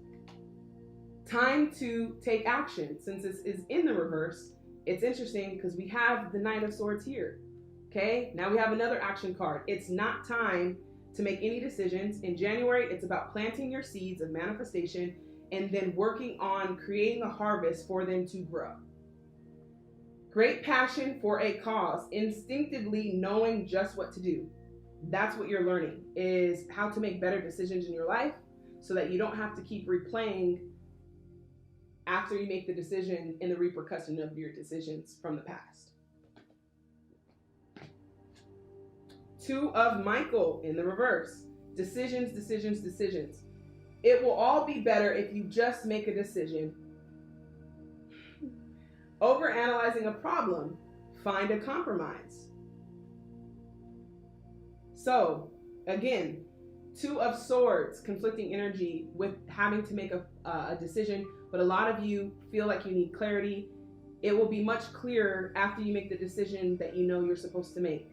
Time to take action. Since this is in the reverse, it's interesting because we have the Knight of Swords here. Okay, now we have another action card. It's not time to make any decisions. In January, it's about planting your seeds of manifestation and then working on creating a harvest for them to grow. Great passion for a cause, instinctively knowing just what to do. That's what you're learning, is how to make better decisions in your life so that you don't have to keep replaying after you make the decision and the repercussion of your decisions from the past. 2 of Michael in the reverse. Decisions. It will all be better if you just make a decision. Overanalyzing a problem, find a compromise. So, again, 2 of Swords, conflicting energy with having to make a decision, but a lot of you feel like you need clarity. It will be much clearer after you make the decision that you know you're supposed to make.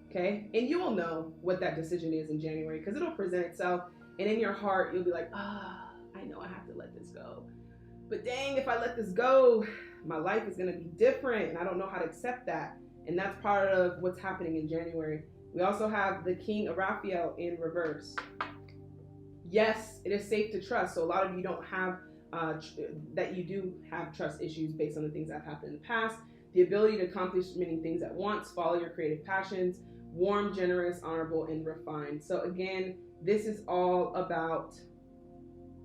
Okay? And you will know what that decision is in January, because it'll present itself, and in your heart, you'll be like, I know I have to let this go. But dang, if I let this go, my life is going to be different, and I don't know how to accept that. And that's part of what's happening in January. We also have the King of Raphael in reverse. Yes, it is safe to trust. So a lot of you don't have, that you do have trust issues based on the things that have happened in the past. The ability to accomplish many things at once, follow your creative passions, warm, generous, honorable, and refined. So again, this is all about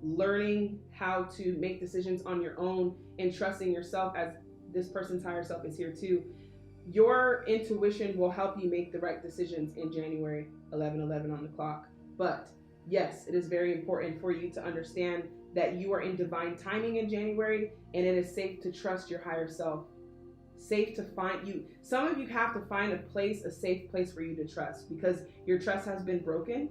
learning how to make decisions on your own and trusting yourself, as this person's higher self is here too. Your intuition will help you make the right decisions in January, 11:11 on the clock. But yes, it is very important for you to understand that you are in divine timing in January, and it is safe to trust your higher self. Safe to find you. Some of you have to find a safe place for you to trust, because your trust has been broken.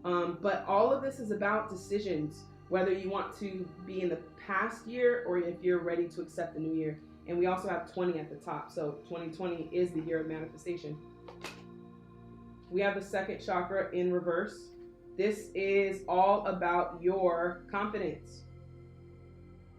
But all of this is about decisions, whether you want to be in the past year or if you're ready to accept the new year. And we also have 20 at the top. So 2020 is the year of manifestation. We have the 2nd chakra in reverse. This is all about your confidence.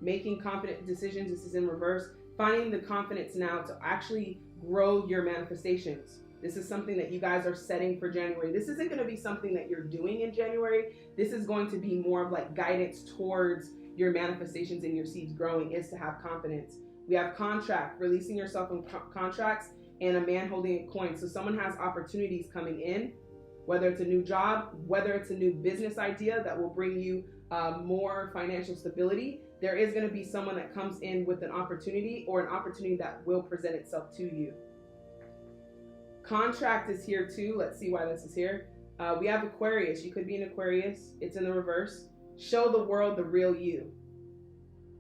making confident decisions. This is in reverse. Finding the confidence now to actually grow your manifestations. This is something that you guys are setting for January. This isn't going to be something that you're doing in January. This is going to be more of like guidance towards your manifestations and your seeds growing, is to have confidence. We have contract, releasing yourself from contracts, and a man holding a coin. So someone has opportunities coming in, whether it's a new job, whether it's a new business idea that will bring you more financial stability. There is going to be someone that comes in with an opportunity, or an opportunity that will present itself to you. Contract is here too. Let's see why this is here. We have Aquarius. You could be an Aquarius. It's in the reverse. Show the world the real you.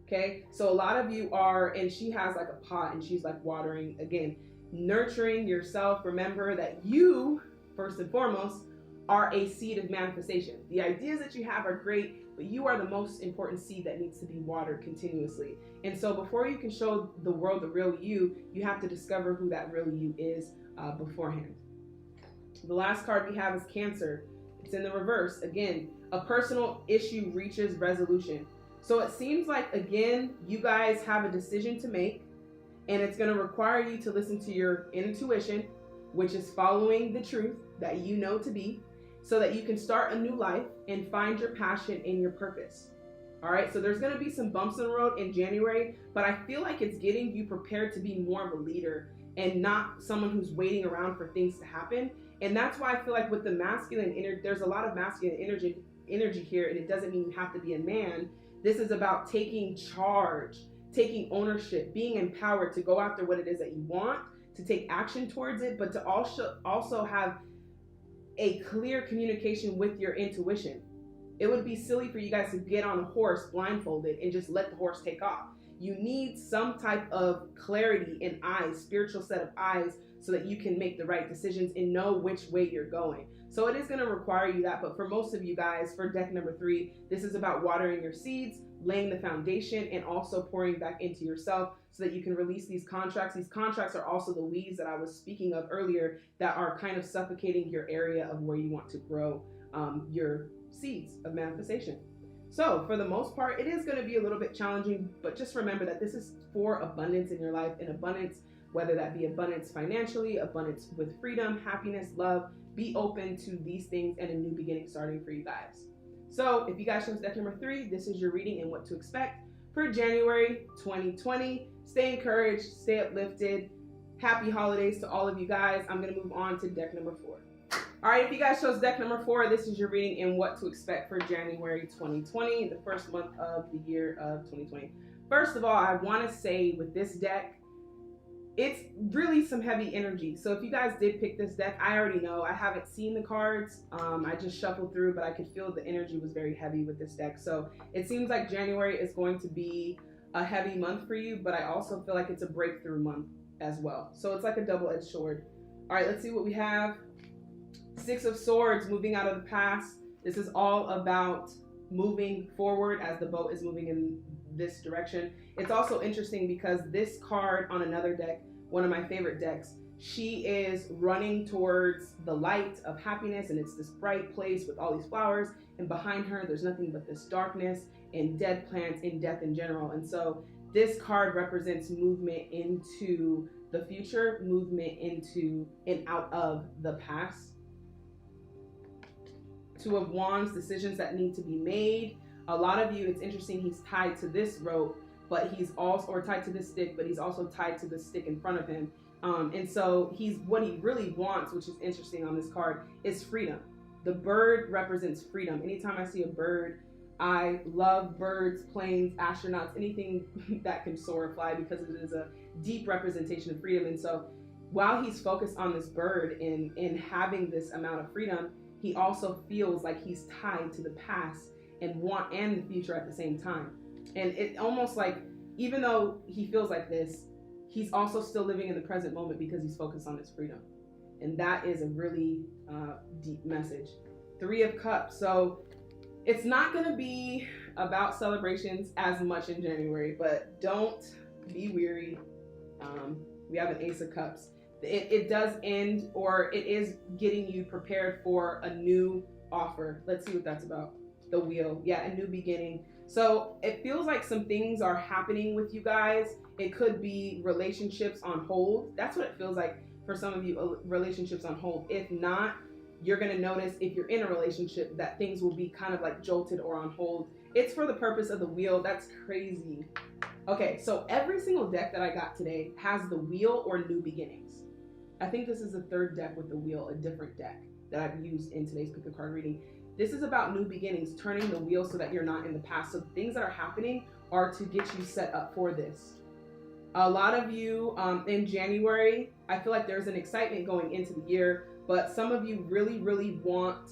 Okay, so a lot of you are, and she has like a pot and she's like watering, again, nurturing yourself. Remember that you, first and foremost, are a seed of manifestation. The ideas that you have are great, but you are the most important seed that needs to be watered continuously. And so before you can show the world the real you, you have to discover who that real you is beforehand. The last card we have is Cancer. It's in the reverse. Again, a personal issue reaches resolution. So it seems like, again, you guys have a decision to make, and it's going to require you to listen to your intuition, which is following the truth that you know to be, so that you can start a new life and find your passion and your purpose. All right, so there's going to be some bumps in the road in January, but I feel like it's getting you prepared to be more of a leader and not someone who's waiting around for things to happen. And that's why I feel like with the masculine energy, there's a lot of masculine energy here, and it doesn't mean you have to be a man. This is about taking charge, taking ownership, being empowered to go after what it is that you want, to take action towards it, but to also have a clear communication with your intuition. It would be silly for you guys to get on a horse blindfolded and just let the horse take off. You need some type of clarity in eyes, spiritual set of eyes, so that you can make the right decisions and know which way you're going. So it is going to require you that, but for most of you guys, for deck number 3, this is about watering your seeds, laying the foundation, and also pouring back into yourself so that you can release these contracts. These contracts are also the weeds that I was speaking of earlier that are kind of suffocating your area of where you want to grow your seeds of manifestation. So for the most part, it is going to be a little bit challenging, but just remember that this is for abundance in your life, and abundance, whether that be abundance financially, abundance with freedom, happiness, love. Be open to these things and a new beginning starting for you guys. So if you guys chose deck number 3, this is your reading and what to expect for January 2020. Stay encouraged, stay uplifted. Happy holidays to all of you guys. I'm going to move on to deck number 4. All right, if you guys chose deck number 4, this is your reading and what to expect for January 2020, the first month of the year of 2020. First of all, I want to say with this deck, it's really some heavy energy. So if you guys did pick this deck, I already know. I haven't seen the cards. I just shuffled through, but I could feel the energy was very heavy with this deck. So it seems like January is going to be a heavy month for you, but I also feel like it's a breakthrough month as well. So it's like a double-edged sword. All right, let's see what we have. 6 of Swords, moving out of the past. This is all about moving forward as the boat is moving in this direction. It's also interesting because this card on another deck, one of my favorite decks, she is running towards the light of happiness, and it's this bright place with all these flowers, and behind her there's nothing but this darkness and dead plants and death in general. And so this card represents movement into the future, movement into and out of the past. 2 of Wands, decisions that need to be made. A lot of you, it's interesting, he's tied to this rope, but he's also, or tied to this stick, but he's also tied to the stick in front of him. And so what he really wants, which is interesting on this card, is freedom. The bird represents freedom. Anytime I see a bird, I love birds, planes, astronauts, anything that can soar or fly, because it is a deep representation of freedom. And so while he's focused on this bird and having this amount of freedom, he also feels like he's tied to the past and the future at the same time. And it almost like, even though he feels like this, he's also still living in the present moment because he's focused on his freedom. And that is a really deep message. 3 of Cups. So it's not going to be about celebrations as much in January, but don't be weary. We have an Ace of Cups. It does end, or it is getting you prepared for a new offer. Let's see what that's about. The Wheel. Yeah, a new beginning. So it feels like some things are happening with you guys. It could be relationships on hold. That's what it feels like for some of you, relationships on hold. If not, you're going to notice if you're in a relationship that things will be kind of like jolted or on hold. It's for the purpose of the wheel. That's crazy. Okay, so every single deck that I got today has the wheel or new beginnings. I think this is the third deck with the wheel, a different deck that I've used in today's pick a card reading. This is about new beginnings, turning the wheel so that you're not in the past. So things that are happening are to get you set up for this. A lot of you in January, I feel like there's an excitement going into the year, but some of you really, really want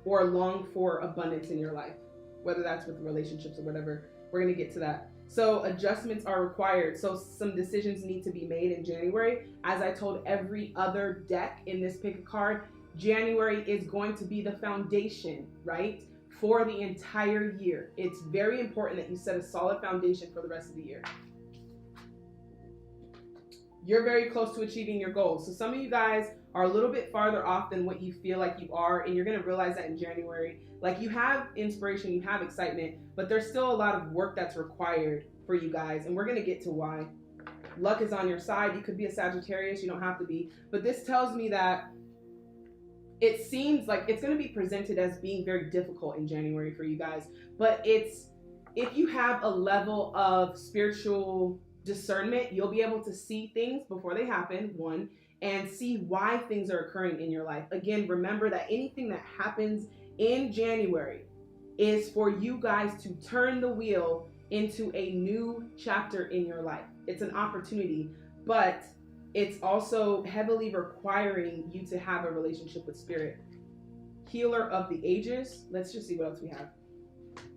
or long for abundance in your life, whether that's with relationships or whatever. We're going to get to that. So adjustments are required. So some decisions need to be made in January. As I told every other deck in this pick a card, January is going to be the foundation, right, for the entire year. It's very important that you set a solid foundation for the rest of the year. You're very close to achieving your goals. So some of you guys are a little bit farther off than what you feel like you are, and you're going to realize that in January. Like, you have inspiration, you have excitement, but there's still a lot of work that's required for you guys, and we're going to get to why. Luck is on your side. You could be a Sagittarius, you don't have to be, but this tells me that it seems like it's going to be presented as being very difficult in January for you guys, but it's, if you have a level of spiritual discernment, you'll be able to see things before they happen, one, and see why things are occurring in your life. Again, remember that anything that happens in January is for you guys to turn the wheel into a new chapter in your life. It's an opportunity, but it's also heavily requiring you to have a relationship with Spirit. Healer of the ages. Let's just see what else we have.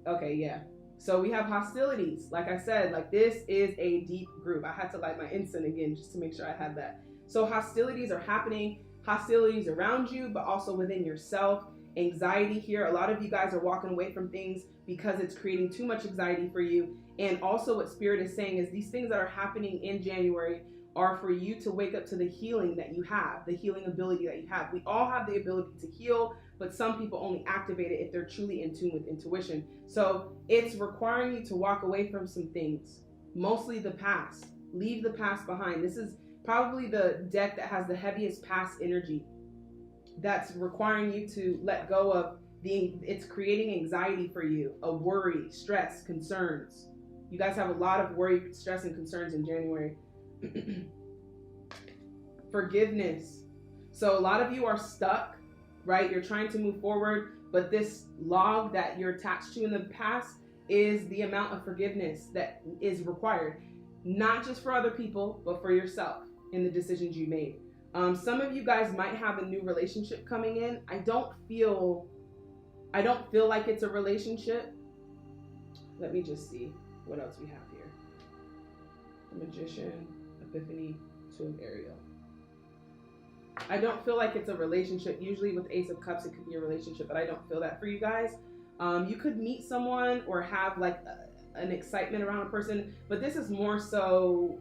Okay, yeah. So we have hostilities. Like I said, like, this is a deep group. I had to light my incense again just to make sure I had that. So hostilities are happening, hostilities around you, but also within yourself. Anxiety here. A lot of you guys are walking away from things because it's creating too much anxiety for you. And also what Spirit is saying is these things that are happening in January are for you to wake up to the healing that you have, the healing ability that you have. We all have the ability to heal, but some people only activate it if they're truly in tune with intuition. So it's requiring you to walk away from some things, mostly the past. Leave the past behind. This is probably the deck that has the heaviest past energy. That's requiring you to let go of it's creating anxiety for you, a worry, stress, concerns. You guys have a lot of worry, stress, and concerns in January. Forgiveness. So a lot of you are stuck, right? You're trying to move forward, but this log that you're attached to in the past is the amount of forgiveness that is required, not just for other people, but for yourself in the decisions you made. Some of you guys might have a new relationship coming in. I don't feel like it's a relationship. Let me just see what else we have here. The Magician, Epiphany, Two of Ariel. I don't feel like it's a relationship. Usually with Ace of Cups, it could be a relationship, but I don't feel that for you guys. You could meet someone or have like an excitement around a person, but this is more so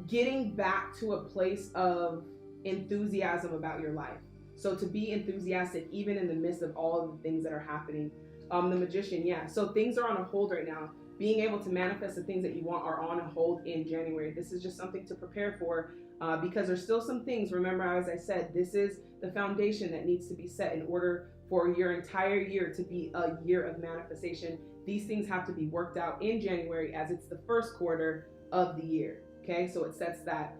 getting back to a place of enthusiasm about your life. So to be enthusiastic even in the midst of all of the things that are happening. The Magician, yeah. So things are on a hold right now. Being able to manifest the things that you want are on a hold in January. This is just something to prepare for because there's still some things. Remember, as I said, this is the foundation that needs to be set in order for your entire year to be a year of manifestation. These things have to be worked out in January as it's the first quarter of the year. Okay, so it sets that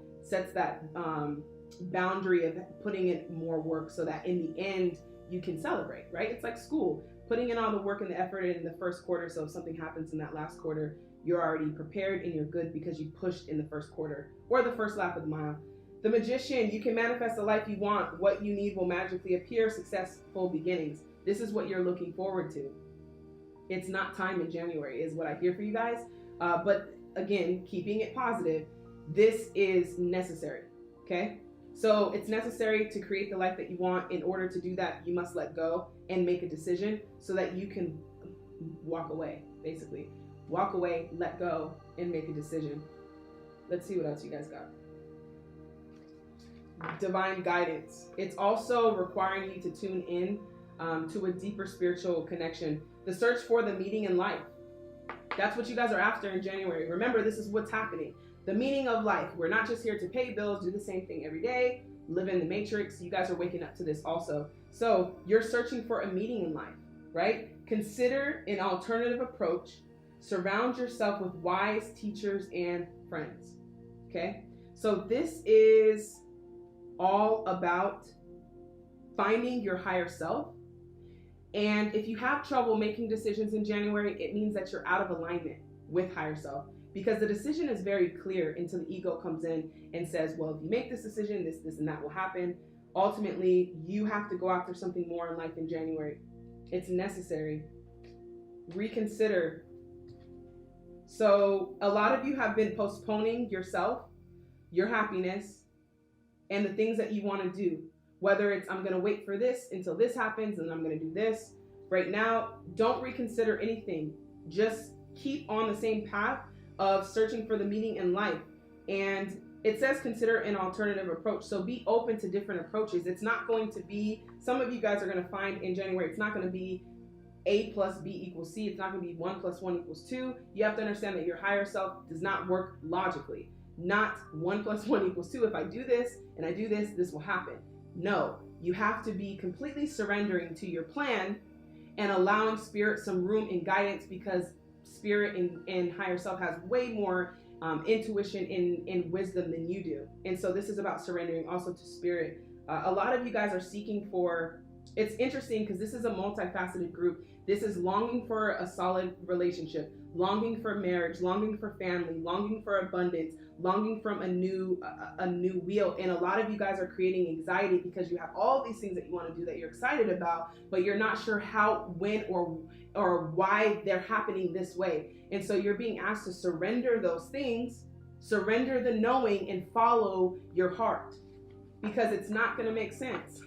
boundary of putting in more work so that in the end you can celebrate, right? It's like school, putting in all the work and the effort in the first quarter, so if something happens in that last quarter, you're already prepared and you're good because you pushed in the first quarter or the first lap of the mile. The Magician, you can manifest the life you want. What you need will magically appear. Successful beginnings. This is what you're looking forward to. It's not time in January is what I hear for you guys. But again, keeping it positive, this is necessary, okay? So it's necessary to create the life that you want. In order to do that, you must let go and make a decision so that you can walk away, basically. Walk away, let go, and make a decision. Let's see what else you guys got. Divine guidance. It's also requiring you to tune in to a deeper spiritual connection. The search for the meaning in life. That's what you guys are after in January. Remember, this is what's happening. The meaning of life. We're not just here to pay bills, do the same thing every day, live in the matrix. You guys are waking up to this also. So you're searching for a meaning in life, right? Consider an alternative approach. Surround yourself with wise teachers and friends, okay? So this is all about finding your higher self. And if you have trouble making decisions in January, it means that you're out of alignment with higher self, because the decision is very clear until the ego comes in and says, well, if you make this decision, this, and that will happen. Ultimately, you have to go after something more in life in January. It's necessary. Reconsider. So a lot of you have been postponing yourself, your happiness, and the things that you want to do. Whether it's, I'm going to wait for this until this happens and I'm going to do this. Right now, don't reconsider anything. Just keep on the same path of searching for the meaning in life. And it says consider an alternative approach. So be open to different approaches. It's not going to be, some of you guys are going to find in January, it's not going to be A plus B equals C. It's not going to be 1 + 1 = 2. You have to understand that your higher self does not work logically. Not 1 + 1 = 2. If I do this and I do this, this will happen. No, you have to be completely surrendering to your plan and allowing spirit some room and guidance, because spirit and higher self has way more intuition and wisdom than you do. And so this is about surrendering also to spirit. A lot of you guys are seeking for, it's interesting because this is a multifaceted group. This is longing for a solid relationship, longing for marriage, longing for family, longing for abundance, longing from a new wheel. And a lot of you guys are creating anxiety because you have all these things that you want to do that you're excited about, but you're not sure how, when, or why they're happening this way. And so you're being asked to surrender those things, surrender the knowing, and follow your heart, because it's not going to make sense.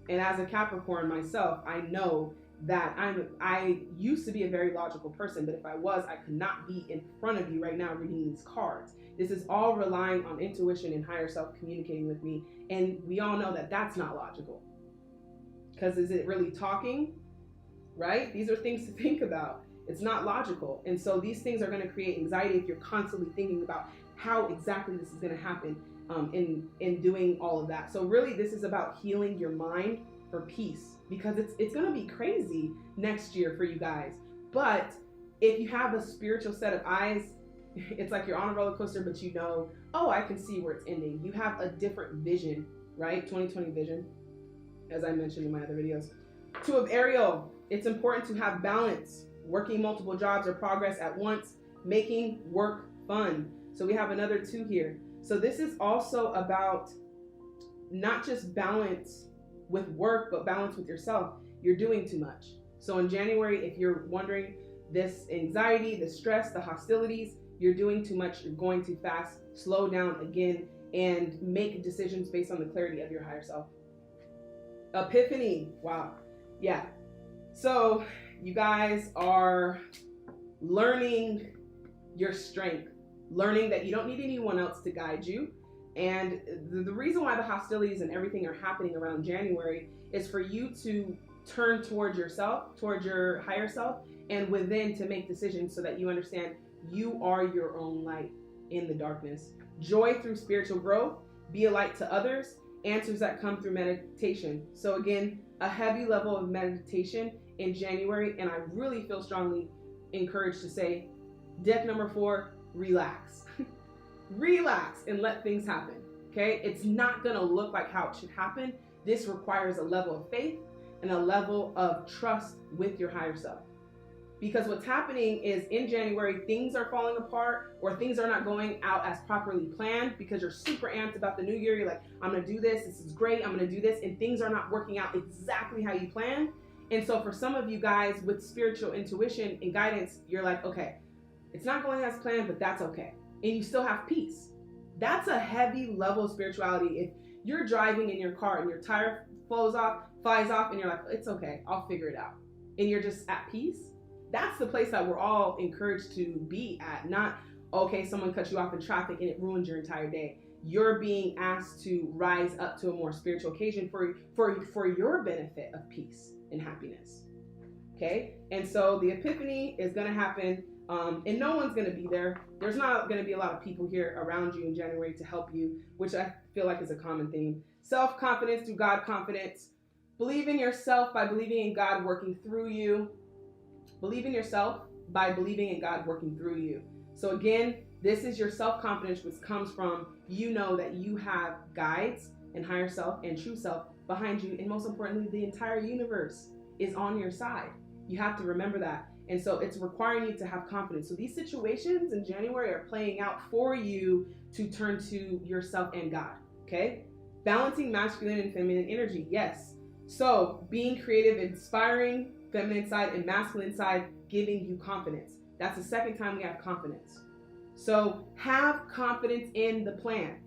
And as a Capricorn myself, I know that I used to be a very logical person, but if I was, I could not be in front of you right now reading these cards. This is all relying on intuition and higher self communicating with me. And we all know that that's not logical. Because is it really talking? Right? These are things to think about. It's not logical. And so these things are going to create anxiety if you're constantly thinking about how exactly this is going to happen in doing all of that. So really, this is about healing your mind for peace, because it's going to be crazy next year for you guys. But if you have a spiritual set of eyes, it's like you're on a roller coaster, but you know, oh, I can see where it's ending. You have a different vision, right? 2020 vision, as I mentioned in my other videos. 2 of Ariel, it's important to have balance, working multiple jobs or progress at once, making work fun. So we have another 2 here. So this is also about not just balance with work, but balance with yourself. You're doing too much. So in January, if you're wondering, this anxiety, the stress, the hostilities, you're doing too much, you're going too fast. Slow down again and make decisions based on the clarity of your higher self. Epiphany. Wow. Yeah. So you guys are learning your strength, learning that you don't need anyone else to guide you. And the reason why the hostilities and everything are happening around January is for you to turn towards yourself, towards your higher self, and within to make decisions so that you understand you are your own light in the darkness. Joy through spiritual growth, be a light to others, answers that come through meditation. So again, a heavy level of meditation in January, and I really feel strongly encouraged to say, deck number 4, relax. Relax and let things happen, okay? It's not gonna look like how it should happen. This requires a level of faith and a level of trust with your higher self. Because what's happening is in January, things are falling apart or things are not going out as properly planned because you're super amped about the new year. You're like, I'm gonna do this, this is great, I'm gonna do this, and things are not working out exactly how you planned. And so for some of you guys with spiritual intuition and guidance, you're like, okay, it's not going as planned, but that's okay. And you still have peace. That's a heavy level of spirituality. If you're driving in your car and your tire flies off, and you're like, it's okay, I'll figure it out. And you're just at peace. That's the place that we're all encouraged to be at. Not, okay, someone cuts you off in traffic and it ruins your entire day. You're being asked to rise up to a more spiritual occasion for your benefit of peace and happiness. Okay? And so the epiphany is going to happen And no one's going to be there. There's not going to be a lot of people here around you in January to help you, which I feel like is a common theme. Self-confidence through God confidence. Believe in yourself by believing in God working through you. Believe in yourself by believing in God working through you. So again, this is your self-confidence, which comes from you know that you have guides and higher self and true self behind you. And most importantly, the entire universe is on your side. You have to remember that. And so it's requiring you to have confidence. So these situations in January are playing out for you to turn to yourself and God, okay? Balancing masculine and feminine energy, yes. So being creative, inspiring, feminine side and masculine side, giving you confidence. That's the second time we have confidence. So have confidence in the plan.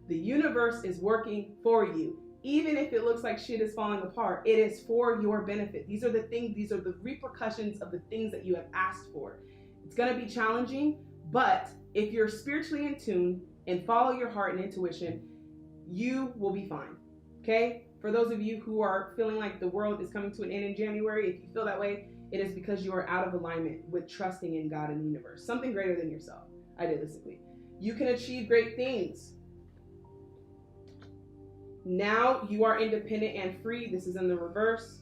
The universe is working for you. Even if it looks like shit is falling apart, it is for your benefit. These are the things, these are the repercussions of the things that you have asked for. It's going to be challenging, but if you're spiritually in tune and follow your heart and intuition, you will be fine. Okay? For those of you who are feeling like the world is coming to an end in January, if you feel that way, it is because you are out of alignment with trusting in God and the universe, something greater than yourself, idealistically. You can achieve great things. Now you are independent and free. This is in the reverse.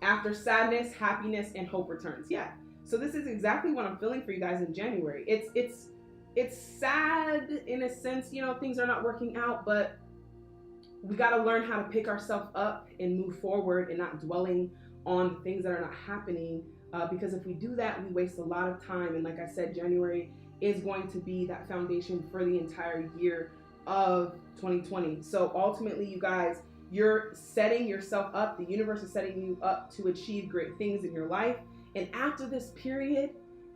After sadness, happiness, and hope returns. Yeah. So this is exactly what I'm feeling for you guys in January. It's sad in a sense, you know, things are not working out, but we got to learn how to pick ourselves up and move forward and not dwelling on things that are not happening. Because if we do that, we waste a lot of time. And like I said, January is going to be that foundation for the entire year of 2020. So ultimately, you guys, you're setting yourself up. The universe is setting you up to achieve great things in your life. And after this period,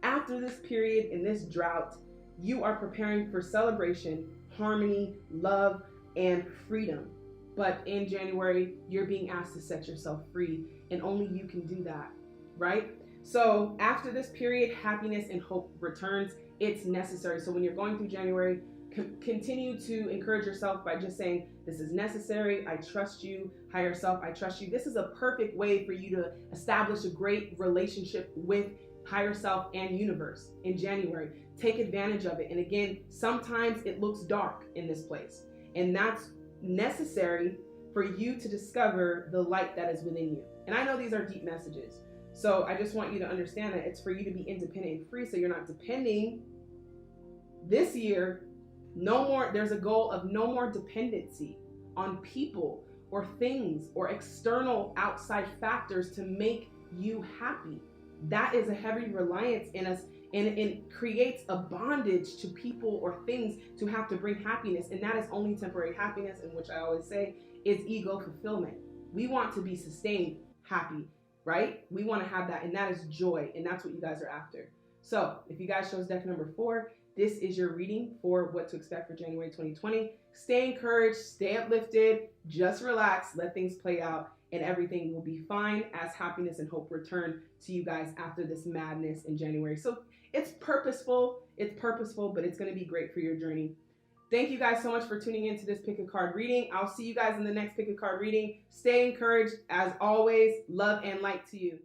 in this drought, you are preparing for celebration, harmony, love, and freedom. But in January, you're being asked to set yourself free, and only you can do that, right? So after this period, happiness and hope returns. It's necessary. So when you're going through January, continue to encourage yourself by just saying, this is necessary. I trust you. Higher self, I trust you. This is a perfect way for you to establish a great relationship with higher self and universe in January. Take advantage of it. And again, sometimes it looks dark in this place, and that's necessary for you to discover the light that is within you. And I know these are deep messages. So I just want you to understand that it's for you to be independent and free, so you're not depending. This year, there's a goal of no more dependency on people or things or external outside factors to make you happy. That is a heavy reliance in us, and it creates a bondage to people or things to have to bring happiness. And that is only temporary happiness, and which I always say is ego fulfillment. We want to be sustained happy, right? We want to have that, and that is joy, and that's what you guys are after. So if you guys chose deck number 4, this is your reading for what to expect for January 2020. Stay encouraged, stay uplifted, just relax, let things play out, and everything will be fine as happiness and hope return to you guys after this madness in January. So it's purposeful, but it's going to be great for your journey. Thank you guys so much for tuning into this pick a card reading. I'll see you guys in the next pick a card reading. Stay encouraged. As always, love and light to you.